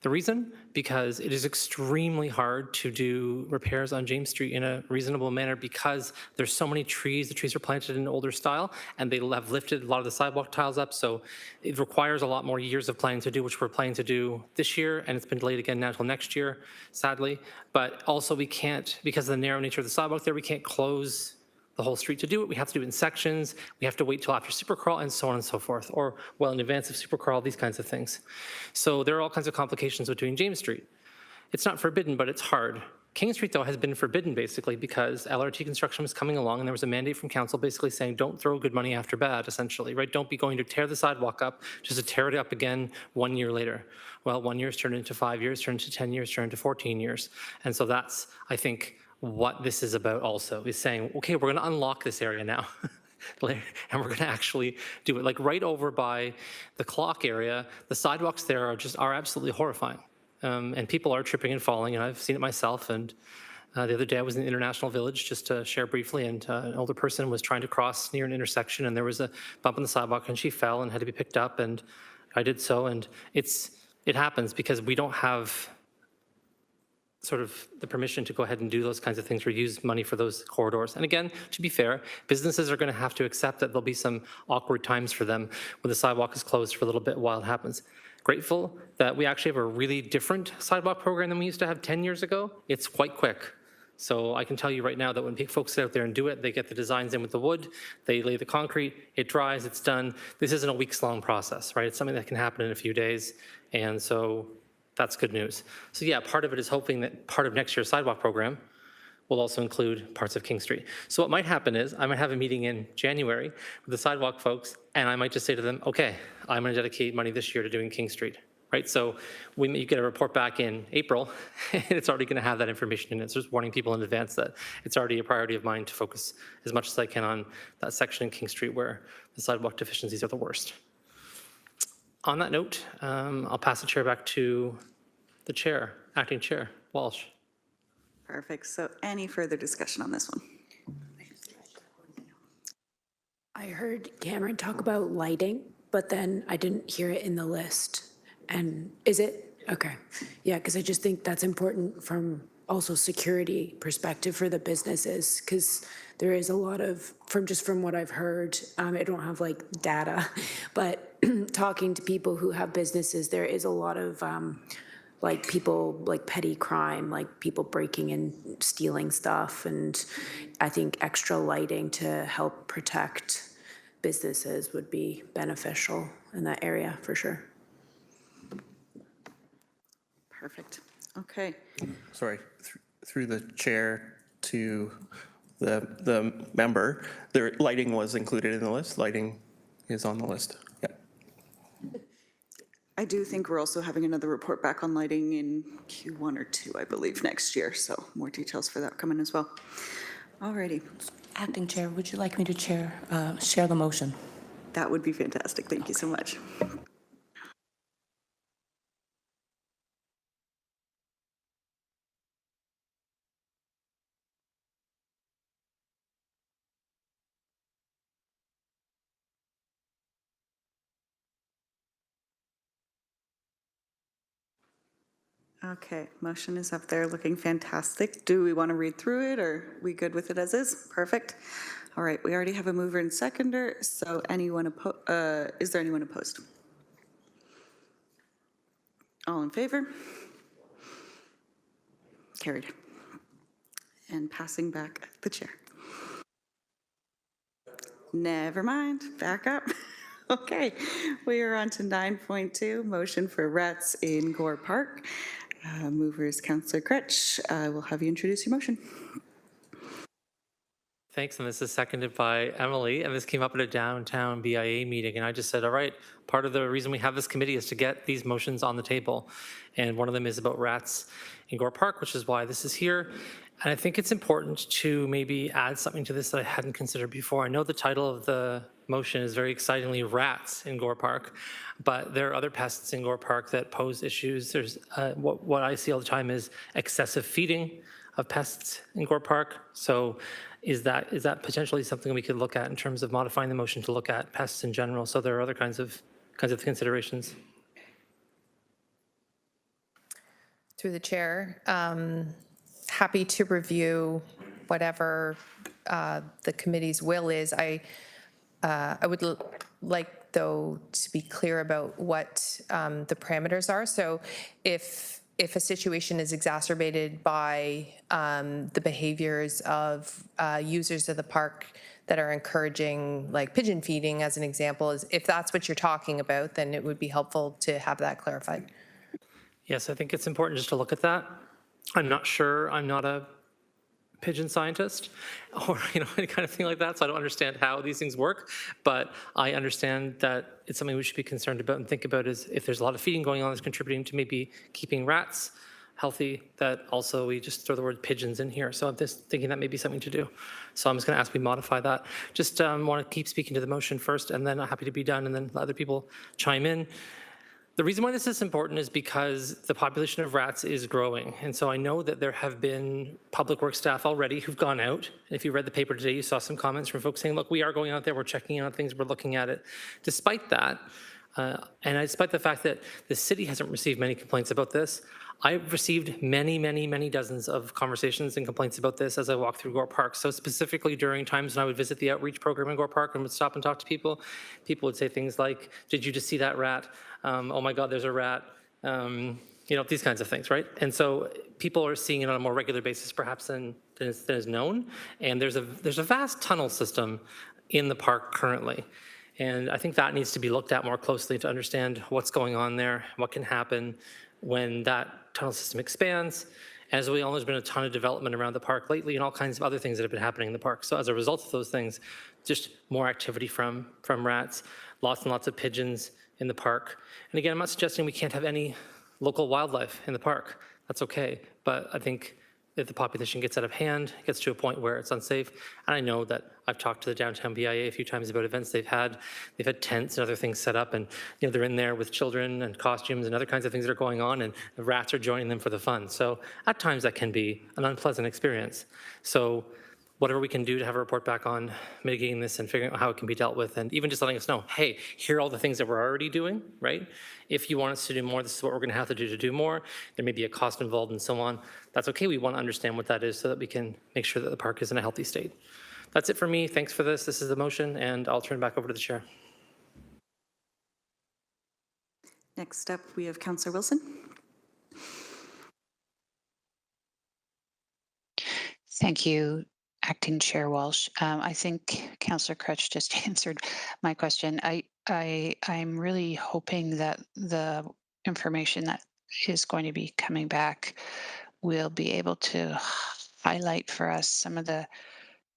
The reason? Because it is extremely hard to do repairs on James Street in a reasonable manner because there's so many trees. The trees are planted in an older style and they have lifted a lot of the sidewalk tiles up. So it requires a lot more years of planning to do, which we're planning to do this year. And it's been delayed again now until next year, sadly. But also we can't, because of the narrow nature of the sidewalk there, we can't close the whole street to do it. We have to do it in sections. We have to wait till after Supercrawl and so on and so forth, or well in advance of Supercrawl, these kinds of things. So there are all kinds of complications with doing James Street. It's not forbidden, but it's hard. King Street, though, has been forbidden basically because LRT construction was coming along and there was a mandate from council basically saying don't throw good money after bad, essentially, right? Don't be going to tear the sidewalk up just to tear it up again 1 year later. Well, 1 year's turned into 5 years, turned into 10 years, turned into 14 years. And so that's, I think, what this is about also, is saying, okay, we're going to unlock this area now. And we're going to actually do it. Like right over by the clock area, the sidewalks there are absolutely horrifying. And people are tripping and falling, and I've seen it myself. And the other day I was in the International Village, just to share briefly, and an older person was trying to cross near an intersection, and there was a bump on the sidewalk, and she fell and had to be picked up, and I did so. And it happens because we don't have sort of the permission to go ahead and do those kinds of things or use money for those corridors. And again, to be fair, businesses are going to have to accept that there'll be some awkward times for them when the sidewalk is closed for a little bit while it happens. Grateful that we actually have a really different sidewalk program than we used to have 10 years ago. It's quite quick. So I can tell you right now that when folks get out there and do it, they get the designs in with the wood, they lay the concrete, it dries, it's done. This isn't a weeks-long process, right? It's something that can happen in a few days. And so that's good news. So yeah, part of it is hoping that part of next year's sidewalk program will also include parts of King Street. So what might happen is I might have a meeting in January with the sidewalk folks, and I might just say to them, okay, I'm going to dedicate money this year to doing King Street, right? So you get a report back in April, and it's already going to have that information in it. So just warning people in advance that it's already a priority of mine to focus as much as I can on that section in King Street where the sidewalk deficiencies are the worst. On that note, I'll pass the chair back to the chair, acting chair, Walsh. Perfect. So any further discussion on this one? I heard Cameron talk about lighting, but then I didn't hear it in the list. And is it? Okay. Yeah, because I just think that's important from also security perspective for the businesses, because there is a lot of, from what I've heard, I don't have like data, but talking to people who have businesses, there is a lot of like people, like petty crime, like people breaking and stealing stuff. And I think extra lighting to help protect businesses would be beneficial in that area for sure. Perfect. Okay. Sorry, through the chair to the member, the lighting was included in the list. Lighting is on the list. Yeah. I do think we're also having another report back on lighting in Q1 or 2, I believe, next year. So more details for that coming as well. All righty. Acting Chair, would you like me to share the motion? That would be fantastic. Thank you so much. Okay, motion is up there looking fantastic. Do we want to read through it, or are we good with it as is? Perfect. All right, we already have a mover and seconder, so is there anyone opposed? All in favor? Carried. And passing back the chair. Never mind, back up. Okay, we are on to 9.2, motion for rats in Gore Park. Mover is Councillor Kretsch. I will have you introduce your motion. Thanks, and this is seconded by Emily, and this came up at a downtown BIA meeting, and I just said, all right, part of the reason we have this committee is to get these motions on the table, and one of them is about rats in Gore Park, which is why this is here. And I think it's important to maybe add something to this that I hadn't considered before. I know the title of the motion is very excitingly rats in Gore Park, but there are other pests in Gore Park that pose issues. There's what I see all the time is excessive feeding of pests in Gore Park. So is that potentially something we could look at in terms of modifying the motion to look at pests in general? So there are other kinds of considerations. Through the chair, happy to review whatever the committee's will is. I would like, though, to be clear about what the parameters are. So if a situation is exacerbated by the behaviors of users of the park that are encouraging, like pigeon feeding as an example, if that's what you're talking about, then it would be helpful to have that clarified. Yes, I think it's important just to look at that. I'm not sure, I'm not a pigeon scientist or any kind of thing like that, so I don't understand how these things work, but I understand that it's something we should be concerned about and think about is if there's a lot of feeding going on that's contributing to maybe keeping rats healthy, that also we just throw the word pigeons in here. So I'm just thinking that may be something to do. So I'm just going to ask we modify that. Just want to keep speaking to the motion first, and then I'm happy to be done, and then let other people chime in. The reason why this is important is because the population of rats is growing. And so I know that there have been public works staff already who've gone out. If you read the paper today, you saw some comments from folks saying, look, we are going out there, we're checking out things, we're looking at it. Despite that, and despite the fact that the city hasn't received many complaints about this, I've received many, many, many dozens of conversations and complaints about this as I walk through Gore Park. So specifically during times when I would visit the outreach program in Gore Park and would stop and talk to people, people would say things like, did you just see that rat? Oh my God, there's a rat. These kinds of things, right? And so people are seeing it on a more regular basis perhaps than is known. And there's a vast tunnel system in the park currently. And I think that needs to be looked at more closely to understand what's going on there, what can happen when that tunnel system expands. As we all know, there's been a ton of development around the park lately and all kinds of other things that have been happening in the park. So as a result of those things, just more activity from rats, lots and lots of pigeons in the park. And again, I'm not suggesting we can't have any local wildlife in the park. That's okay. But I think if the population gets out of hand, it gets to a point where it's unsafe. And I know that I've talked to the downtown BIA a few times about events they've had. They've had tents and other things set up, and they're in there with children and costumes and other kinds of things that are going on, and the rats are joining them for the fun. So at times that can be an unpleasant experience. So whatever we can do to have a report back on mitigating this and figuring out how it can be dealt with, and even just letting us know, hey, here are all the things that we're already doing, right? If you want us to do more, this is what we're going to have to do more. There may be a cost involved and so on. That's okay. We want to understand what that is so that we can make sure that the park is in a healthy state. That's it for me. Thanks for this. This is the motion, and I'll turn it back over to the chair. Next up, we have Councillor Wilson. Thank you, Acting Chair Walsh. I think Councillor Crutch just answered my question. I'm really hoping that the information that is going to be coming back will be able to highlight for us some of the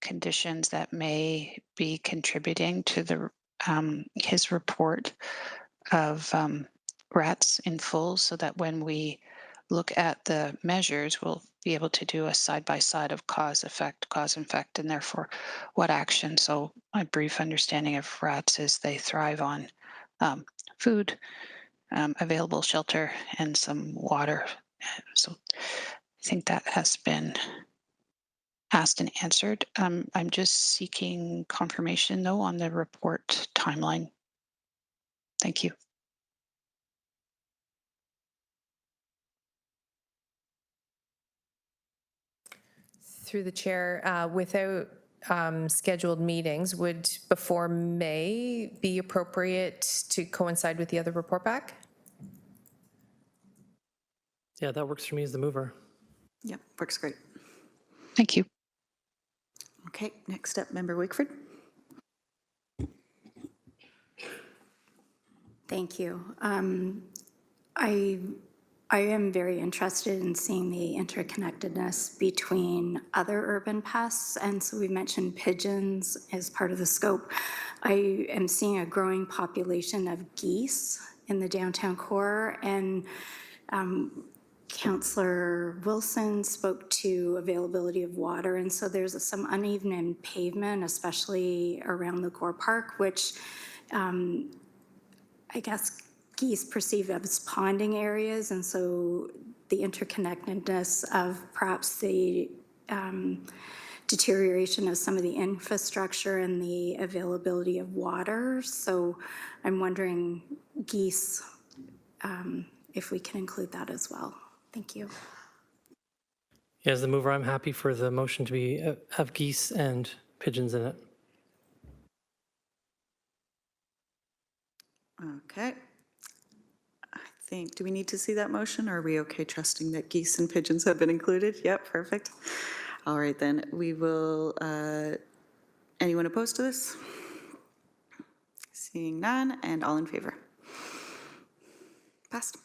conditions that may be contributing to the his report of rats in full, so that when we look at the measures, we'll be able to do a side-by-side of cause, effect, and therefore what action. So my brief understanding of rats is they thrive on food, available shelter, and some water. So I think that has been asked and answered. I'm just seeking confirmation, though, on the report timeline. Thank you. Through the chair, without scheduled meetings, would before May be appropriate to coincide with the other report back? Yeah, that works for me as the mover. Yep, works great. Thank you. Okay, next up, Member Wakeford. Thank you. I am very interested in seeing the interconnectedness between other urban pests, and so we mentioned pigeons as part of the scope. I am seeing a growing population of geese in the downtown core, and Councillor Wilson spoke to availability of water, and so there's some uneven pavement, especially around the core park, which I guess geese perceive as ponding areas, and so the interconnectedness of perhaps the deterioration of some of the infrastructure and the availability of water. So I'm wondering, geese, if we can include that as well. Thank you. As the mover, I'm happy for the motion to be have geese and pigeons in it. Okay. I think, do we need to see that motion, or are we okay trusting that geese and pigeons have been included? Yep, perfect. All right, then we will, anyone opposed to this? Seeing none, and all in favor? Passed.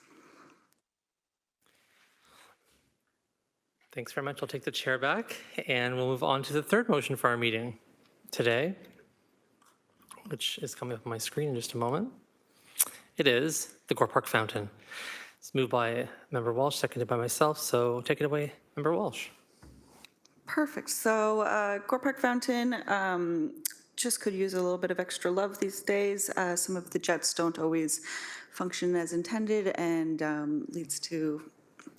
Thanks very much. I'll take the chair back, and we'll move on to the third motion for our meeting today, which is coming up on my screen in just a moment. It is the Gore Park Fountain. It's moved by Member Walsh, seconded by myself, so take it away, Member Walsh. Perfect. So Gore Park Fountain just could use a little bit of extra love these days. Some of the jets don't always function as intended, and leads to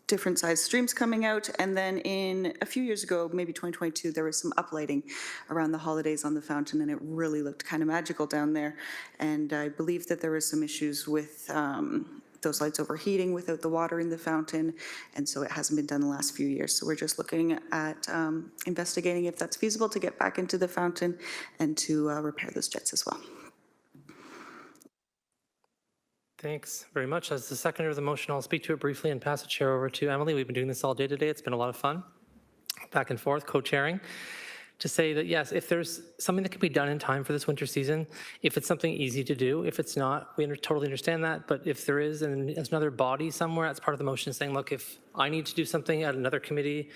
different sized streams coming out. And then in a few years ago, maybe 2022, there was some uplighting around the holidays on the fountain, and it really looked kind of magical down there. And I believe that there was some issues with those lights overheating without the water in the fountain, and so it hasn't been done the last few years. So we're just looking at investigating if that's feasible to get back into the fountain and to repair those jets as well. Thanks very much. As the seconder of the motion, I'll speak to it briefly and pass the chair over to Emily. We've been doing this all day today. It's been a lot of fun, back and forth, co-chairing, to say that, yes, if there's something that can be done in time for this winter season, if it's something easy to do, if it's not, we totally understand that. But if there is, and there's another body somewhere, that's part of the motion saying, look, if I need to do something at another committee,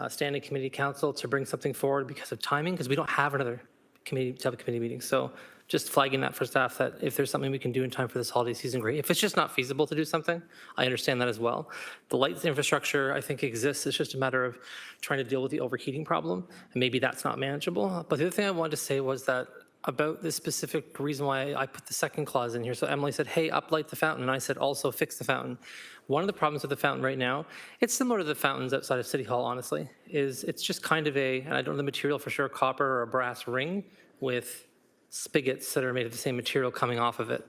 standing committee council to bring something forward because of timing, because we don't have another committee to have a committee meeting. So just flagging that for staff, that if there's something we can do in time for this holiday season, great. If it's just not feasible to do something, I understand that as well. The lights infrastructure, I think, exists. It's just a matter of trying to deal with the overheating problem, and maybe that's not manageable. But the other thing I wanted to say was that about the specific reason why I put the second clause in here. So Emily said, hey, uplight the fountain, and I said also fix the fountain. One of the problems with the fountain right now, it's similar to the fountains outside of City Hall, honestly, is it's just kind of and I don't know the material for sure, copper or a brass ring with spigots that are made of the same material coming off of it.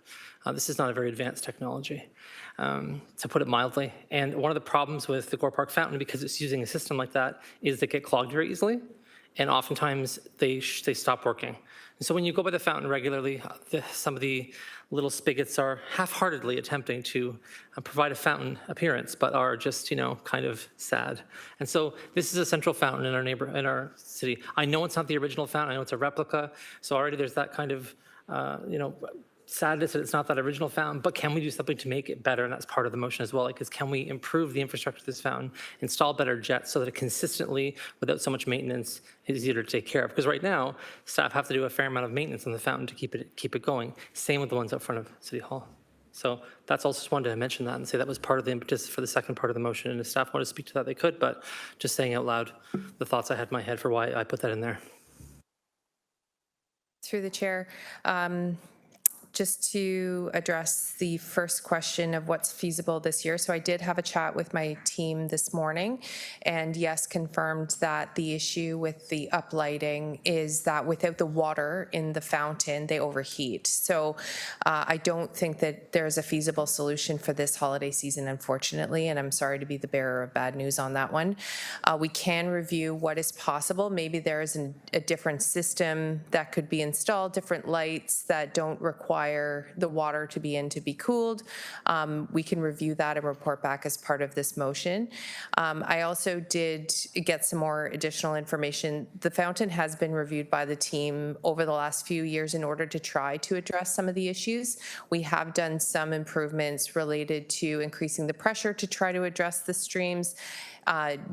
This is not a very advanced technology, to put it mildly. And one of the problems with the Gore Park fountain, because it's using a system like that, is they get clogged very easily, and oftentimes they stop working. And so when you go by the fountain regularly, some of the little spigots are half-heartedly attempting to provide a fountain appearance, but are just, kind of sad. And so this is a central fountain in our city. I know it's not the original fountain. I know it's a replica. So already there's that kind of, sadness that it's not that original fountain, but can we do something to make it better? And that's part of the motion as well. Like, can we improve the infrastructure of this fountain, install better jets so that it consistently, without so much maintenance, is easier to take care of? Because right now, staff have to do a fair amount of maintenance on the fountain to keep it going. Same with the ones out front of City Hall. So that's also just wanted to mention that and say that was part of the impetus for the second part of the motion. And if staff wanted to speak to that, they could, but just saying out loud the thoughts I had in my head for why I put that in there. Through the chair, just to address the first question of what's feasible this year. So I did have a chat with my team this morning, and yes, confirmed that the issue with the uplighting is that without the water in the fountain, they overheat. So I don't think that there's a feasible solution for this holiday season, unfortunately, and I'm sorry to be the bearer of bad news on that one. We can review what is possible. Maybe there is a different system that could be installed, different lights that don't require the water to be in to be cooled. We can review that and report back as part of this motion. I also did get some more additional information. The fountain has been reviewed by the team over the last few years in order to try to address some of the issues. We have done some improvements related to increasing the pressure to try to address the streams,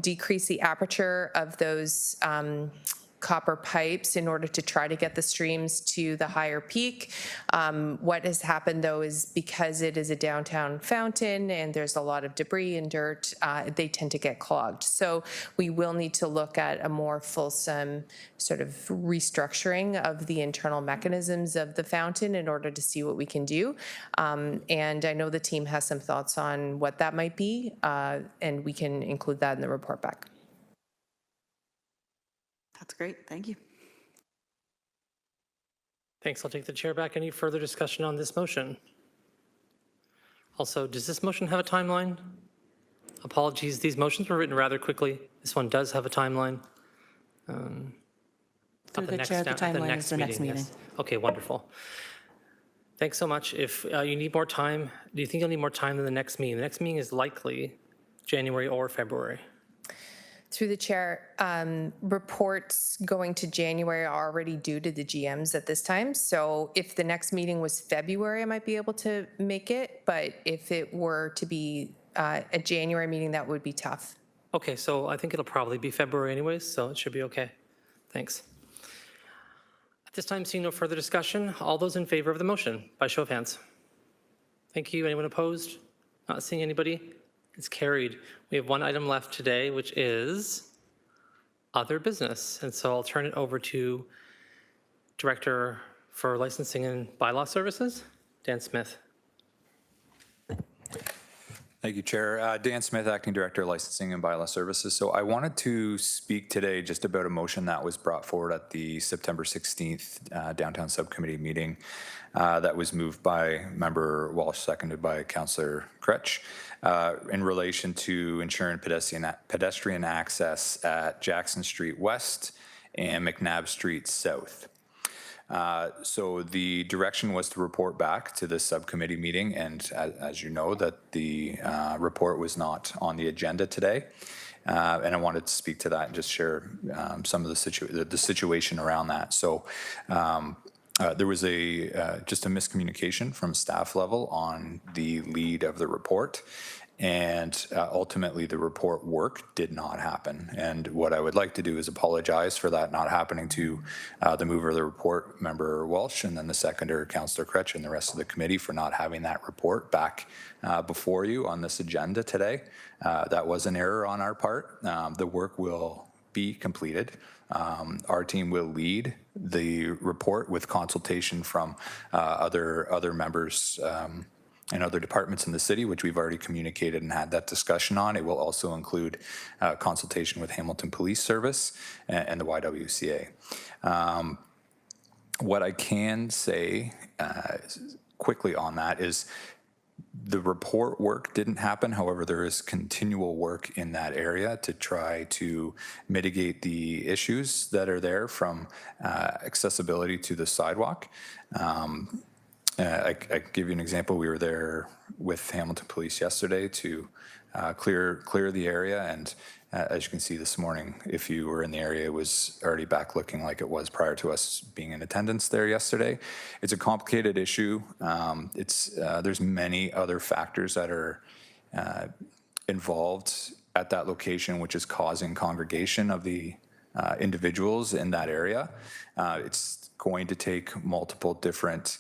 decrease the aperture of those copper pipes in order to try to get the streams to the higher peak. What has happened though is because it is a downtown fountain and there's a lot of debris and dirt, they tend to get clogged. So we will need to look at a more fulsome sort of restructuring of the internal mechanisms of the fountain in order to see what we can do. And I know the team has some thoughts on what that might be, and we can include that in the report back. That's great. Thank you. Thanks. I'll take the chair back. Any further discussion on this motion? Also, does this motion have a timeline? Apologies, these motions were written rather quickly. This one does have a timeline. Through the chair, the timeline is the next meeting. Yes. Okay, wonderful. Thanks so much. If you need more time, do you think you'll need more time than the next meeting? The next meeting is likely January or February. Through the chair, reports going to January are already due to the GMs at this time. So if the next meeting was February, I might be able to make it. But if it were to be a January meeting, that would be tough. Okay, so I think it'll probably be February anyways, so it should be okay. Thanks. At this time, seeing no further discussion, all those in favor of the motion, by show of hands. Thank you. Anyone opposed? Not seeing anybody? It's carried. We have one item left today, which is other business. And so I'll turn it over to Director for Licensing and Bylaw Services, Dan Smith. Thank you, Chair. Dan Smith, Acting Director, Licensing and Bylaw Services. So I wanted to speak today just about a motion that was brought forward at the September 16th Downtown Subcommittee meeting that was moved by Member Walsh, seconded by Councillor Kretsch, in relation to ensuring pedestrian access at Jackson Street West and McNabb Street South. So the direction was to report back to the subcommittee meeting, and as you know, that the report was not on the agenda today. And I wanted to speak to that and just share some of the situation around that. So there was just a miscommunication from staff level on the lead of the report. And ultimately, the report work did not happen. And what I would like to do is apologize for that not happening to the mover of the report, Member Walsh, and then the seconder, Councillor Kretsch, and the rest of the committee for not having that report back before you on this agenda today. That was an error on our part. The work will be completed. Our team will lead the report with consultation from other members and other departments in the city, which we've already communicated and had that discussion on. It will also include consultation with Hamilton Police Service and the YWCA. What I can say quickly on that is the report work didn't happen. However, there is continual work in that area to try to mitigate the issues that are there, from accessibility to the sidewalk. I give you an example. We were there with Hamilton Police yesterday to clear the area, and as you can see this morning, if you were in the area, it was already back looking like it was prior to us being in attendance there yesterday. It's a complicated issue. There's many other factors that are involved at that location, which is causing congregation of the individuals in that area. It's going to take multiple different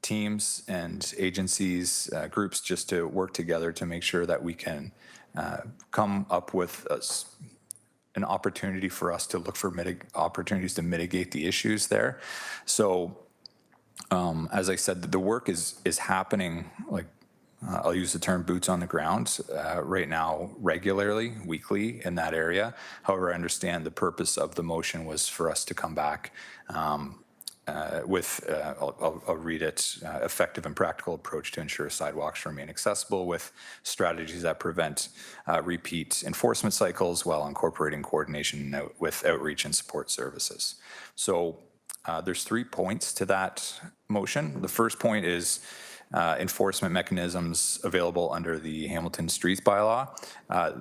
teams and agencies, groups, just to work together to make sure that we can come up with an opportunity for us to look for opportunities to mitigate the issues there. So as I said, the work is happening, like I'll use the term boots on the ground right now, regularly, weekly in that area. However, I understand the purpose of the motion was for us to come back with, I'll read it, effective and practical approach to ensure sidewalks remain accessible with strategies that prevent repeat enforcement cycles while incorporating coordination with outreach and support services. So there's 3 points to that motion. The first point is enforcement mechanisms available under the Hamilton Streets bylaw.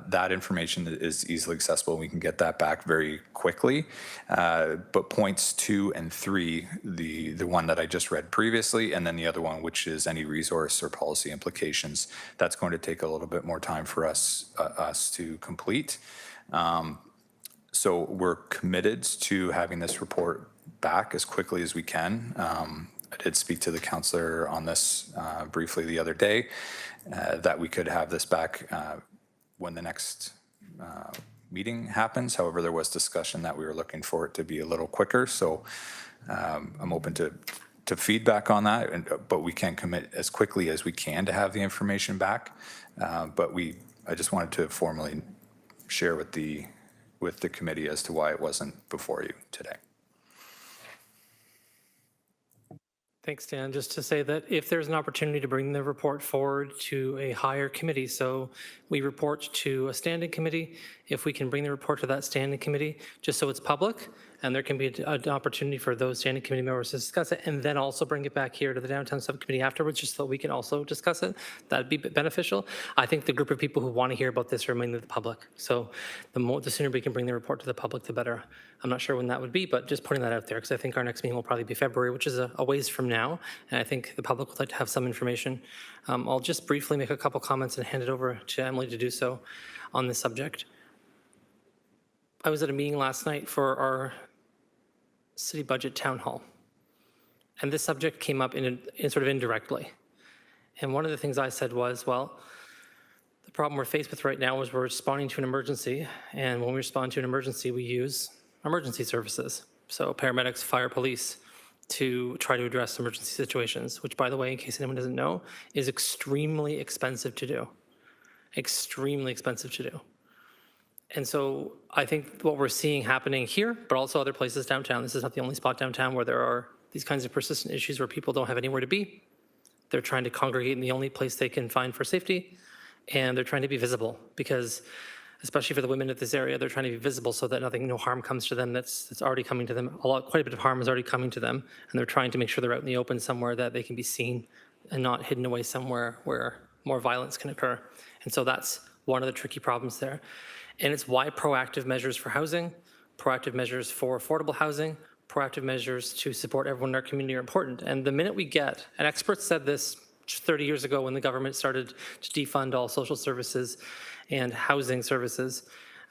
That information is easily accessible. We can get that back very quickly. But points 2 and 3, the one that I just read previously, and then the other one, which is any resource or policy implications, that's going to take a little bit more time for us to complete. So we're committed to having this report back as quickly as we can. I did speak to the councillor on this briefly the other day, that we could have this back when the next meeting happens. However, there was discussion that we were looking for it to be a little quicker. So I'm open to feedback on that, but we can commit as quickly as we can to have the information back. But I just wanted to formally share with the committee as to why it wasn't before you today. Thanks, Dan. Just to say that if there's an opportunity to bring the report forward to a higher committee, so we report to a standing committee, if we can bring the report to that standing committee, just so it's public, and there can be an opportunity for those standing committee members to discuss it, and then also bring it back here to the downtown subcommittee afterwards, just so we can also discuss it. That'd be beneficial. I think the group of people who want to hear about this are mainly the public. So the sooner we can bring the report to the public, the better. I'm not sure when that would be, but just putting that out there, because I think our next meeting will probably be February, which is a ways from now, and I think the public would like to have some information. I'll just briefly make a couple comments and hand it over to Emily to do so on this subject. I was at a meeting last night for our city budget town hall, and this subject came up in sort of indirectly. And one of the things I said was, well, the problem we're faced with right now is we're responding to an emergency, and when we respond to an emergency, we use emergency services. So paramedics, fire, police, to try to address emergency situations, which, by the way, in case anyone doesn't know, is extremely expensive to do. Extremely expensive to do. And so I think what we're seeing happening here, but also other places downtown, this is not the only spot downtown where there are these kinds of persistent issues where people don't have anywhere to be. They're trying to congregate in the only place they can find for safety, and they're trying to be visible because, especially for the women of this area, they're trying to be visible so that no harm comes to them that's already coming to them. Quite a bit of harm is already coming to them, and they're trying to make sure they're out in the open somewhere that they can be seen and not hidden away somewhere where more violence can occur. And so that's one of the tricky problems there. And it's why proactive measures for housing, proactive measures for affordable housing, proactive measures to support everyone in our community are important. And the minute we get, and experts said this 30 years ago when the government started to defund all social services and housing services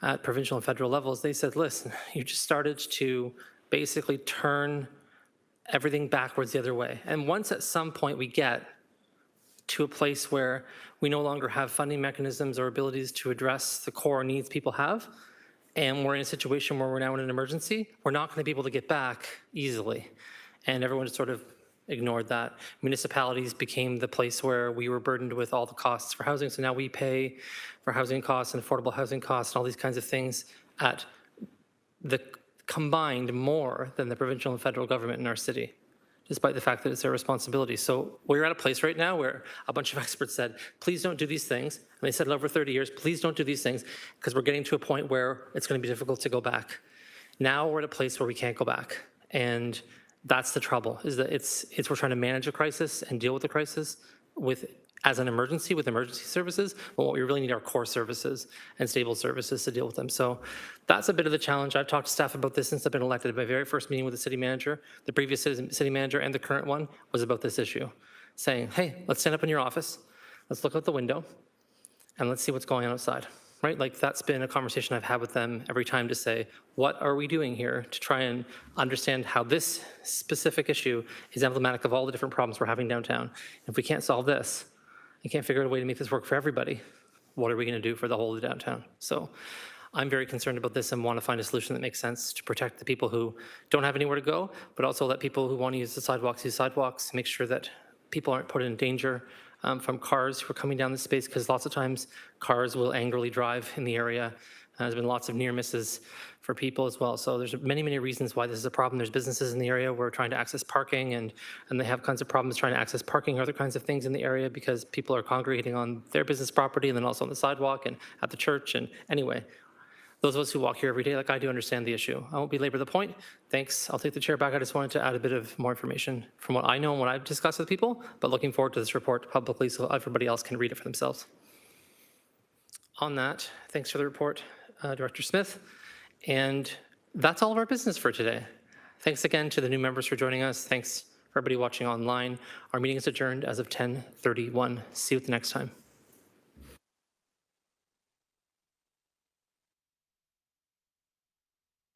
at provincial and federal levels, they said, listen, you just started to basically turn everything backwards the other way. And once at some point we get to a place where we no longer have funding mechanisms or abilities to address the core needs people have, and we're in a situation where we're now in an emergency, we're not going to be able to get back easily. And everyone just sort of ignored that. Municipalities became the place where we were burdened with all the costs for housing. So now we pay for housing costs and affordable housing costs and all these kinds of things at the combined more than the provincial and federal government in our city, despite the fact that it's their responsibility. So we're at a place right now where a bunch of experts said, please don't do these things. And they said it over 30 years, please don't do these things, because we're getting to a point where it's going to be difficult to go back. Now we're at a place where we can't go back. And that's the trouble, is that it's we're trying to manage a crisis and deal with the crisis as an emergency with emergency services, but what we really need are core services and stable services to deal with them. So that's a bit of the challenge. I've talked to staff about this since I've been elected. My very first meeting with the city manager, the previous city manager and the current one, was about this issue, saying, hey, let's stand up in your office, let's look out the window, and let's see what's going on outside. Right? Like, that's been a conversation I've had with them every time, to say, what are we doing here to try and understand how this specific issue is emblematic of all the different problems we're having downtown. If we can't solve this, and can't figure out a way to make this work for everybody, what are we going to do for the whole of the downtown? So I'm very concerned about this and want to find a solution that makes sense to protect the people who don't have anywhere to go, but also let people who want to use the sidewalks use sidewalks, make sure that people aren't put in danger from cars who are coming down the space, because lots of times cars will angrily drive in the area. There's been lots of near misses for people as well. So there's many, many reasons why this is a problem. There's businesses in the area who are trying to access parking, and they have kinds of problems trying to access parking or other kinds of things in the area because people are congregating on their business property and then also on the sidewalk and at the church. And anyway, those of us who walk here every day, like I do, understand the issue. I won't belabor the point. Thanks. I'll take the chair back. I just wanted to add a bit of more information from what I know and what I've discussed with people, but looking forward to this report publicly so everybody else can read it for themselves. On that, thanks for the report, Director Smith. And that's all of our business for today. Thanks again to the new members for joining us. Thanks for everybody watching online. Our meeting is adjourned as of 10:31. See you at the next time.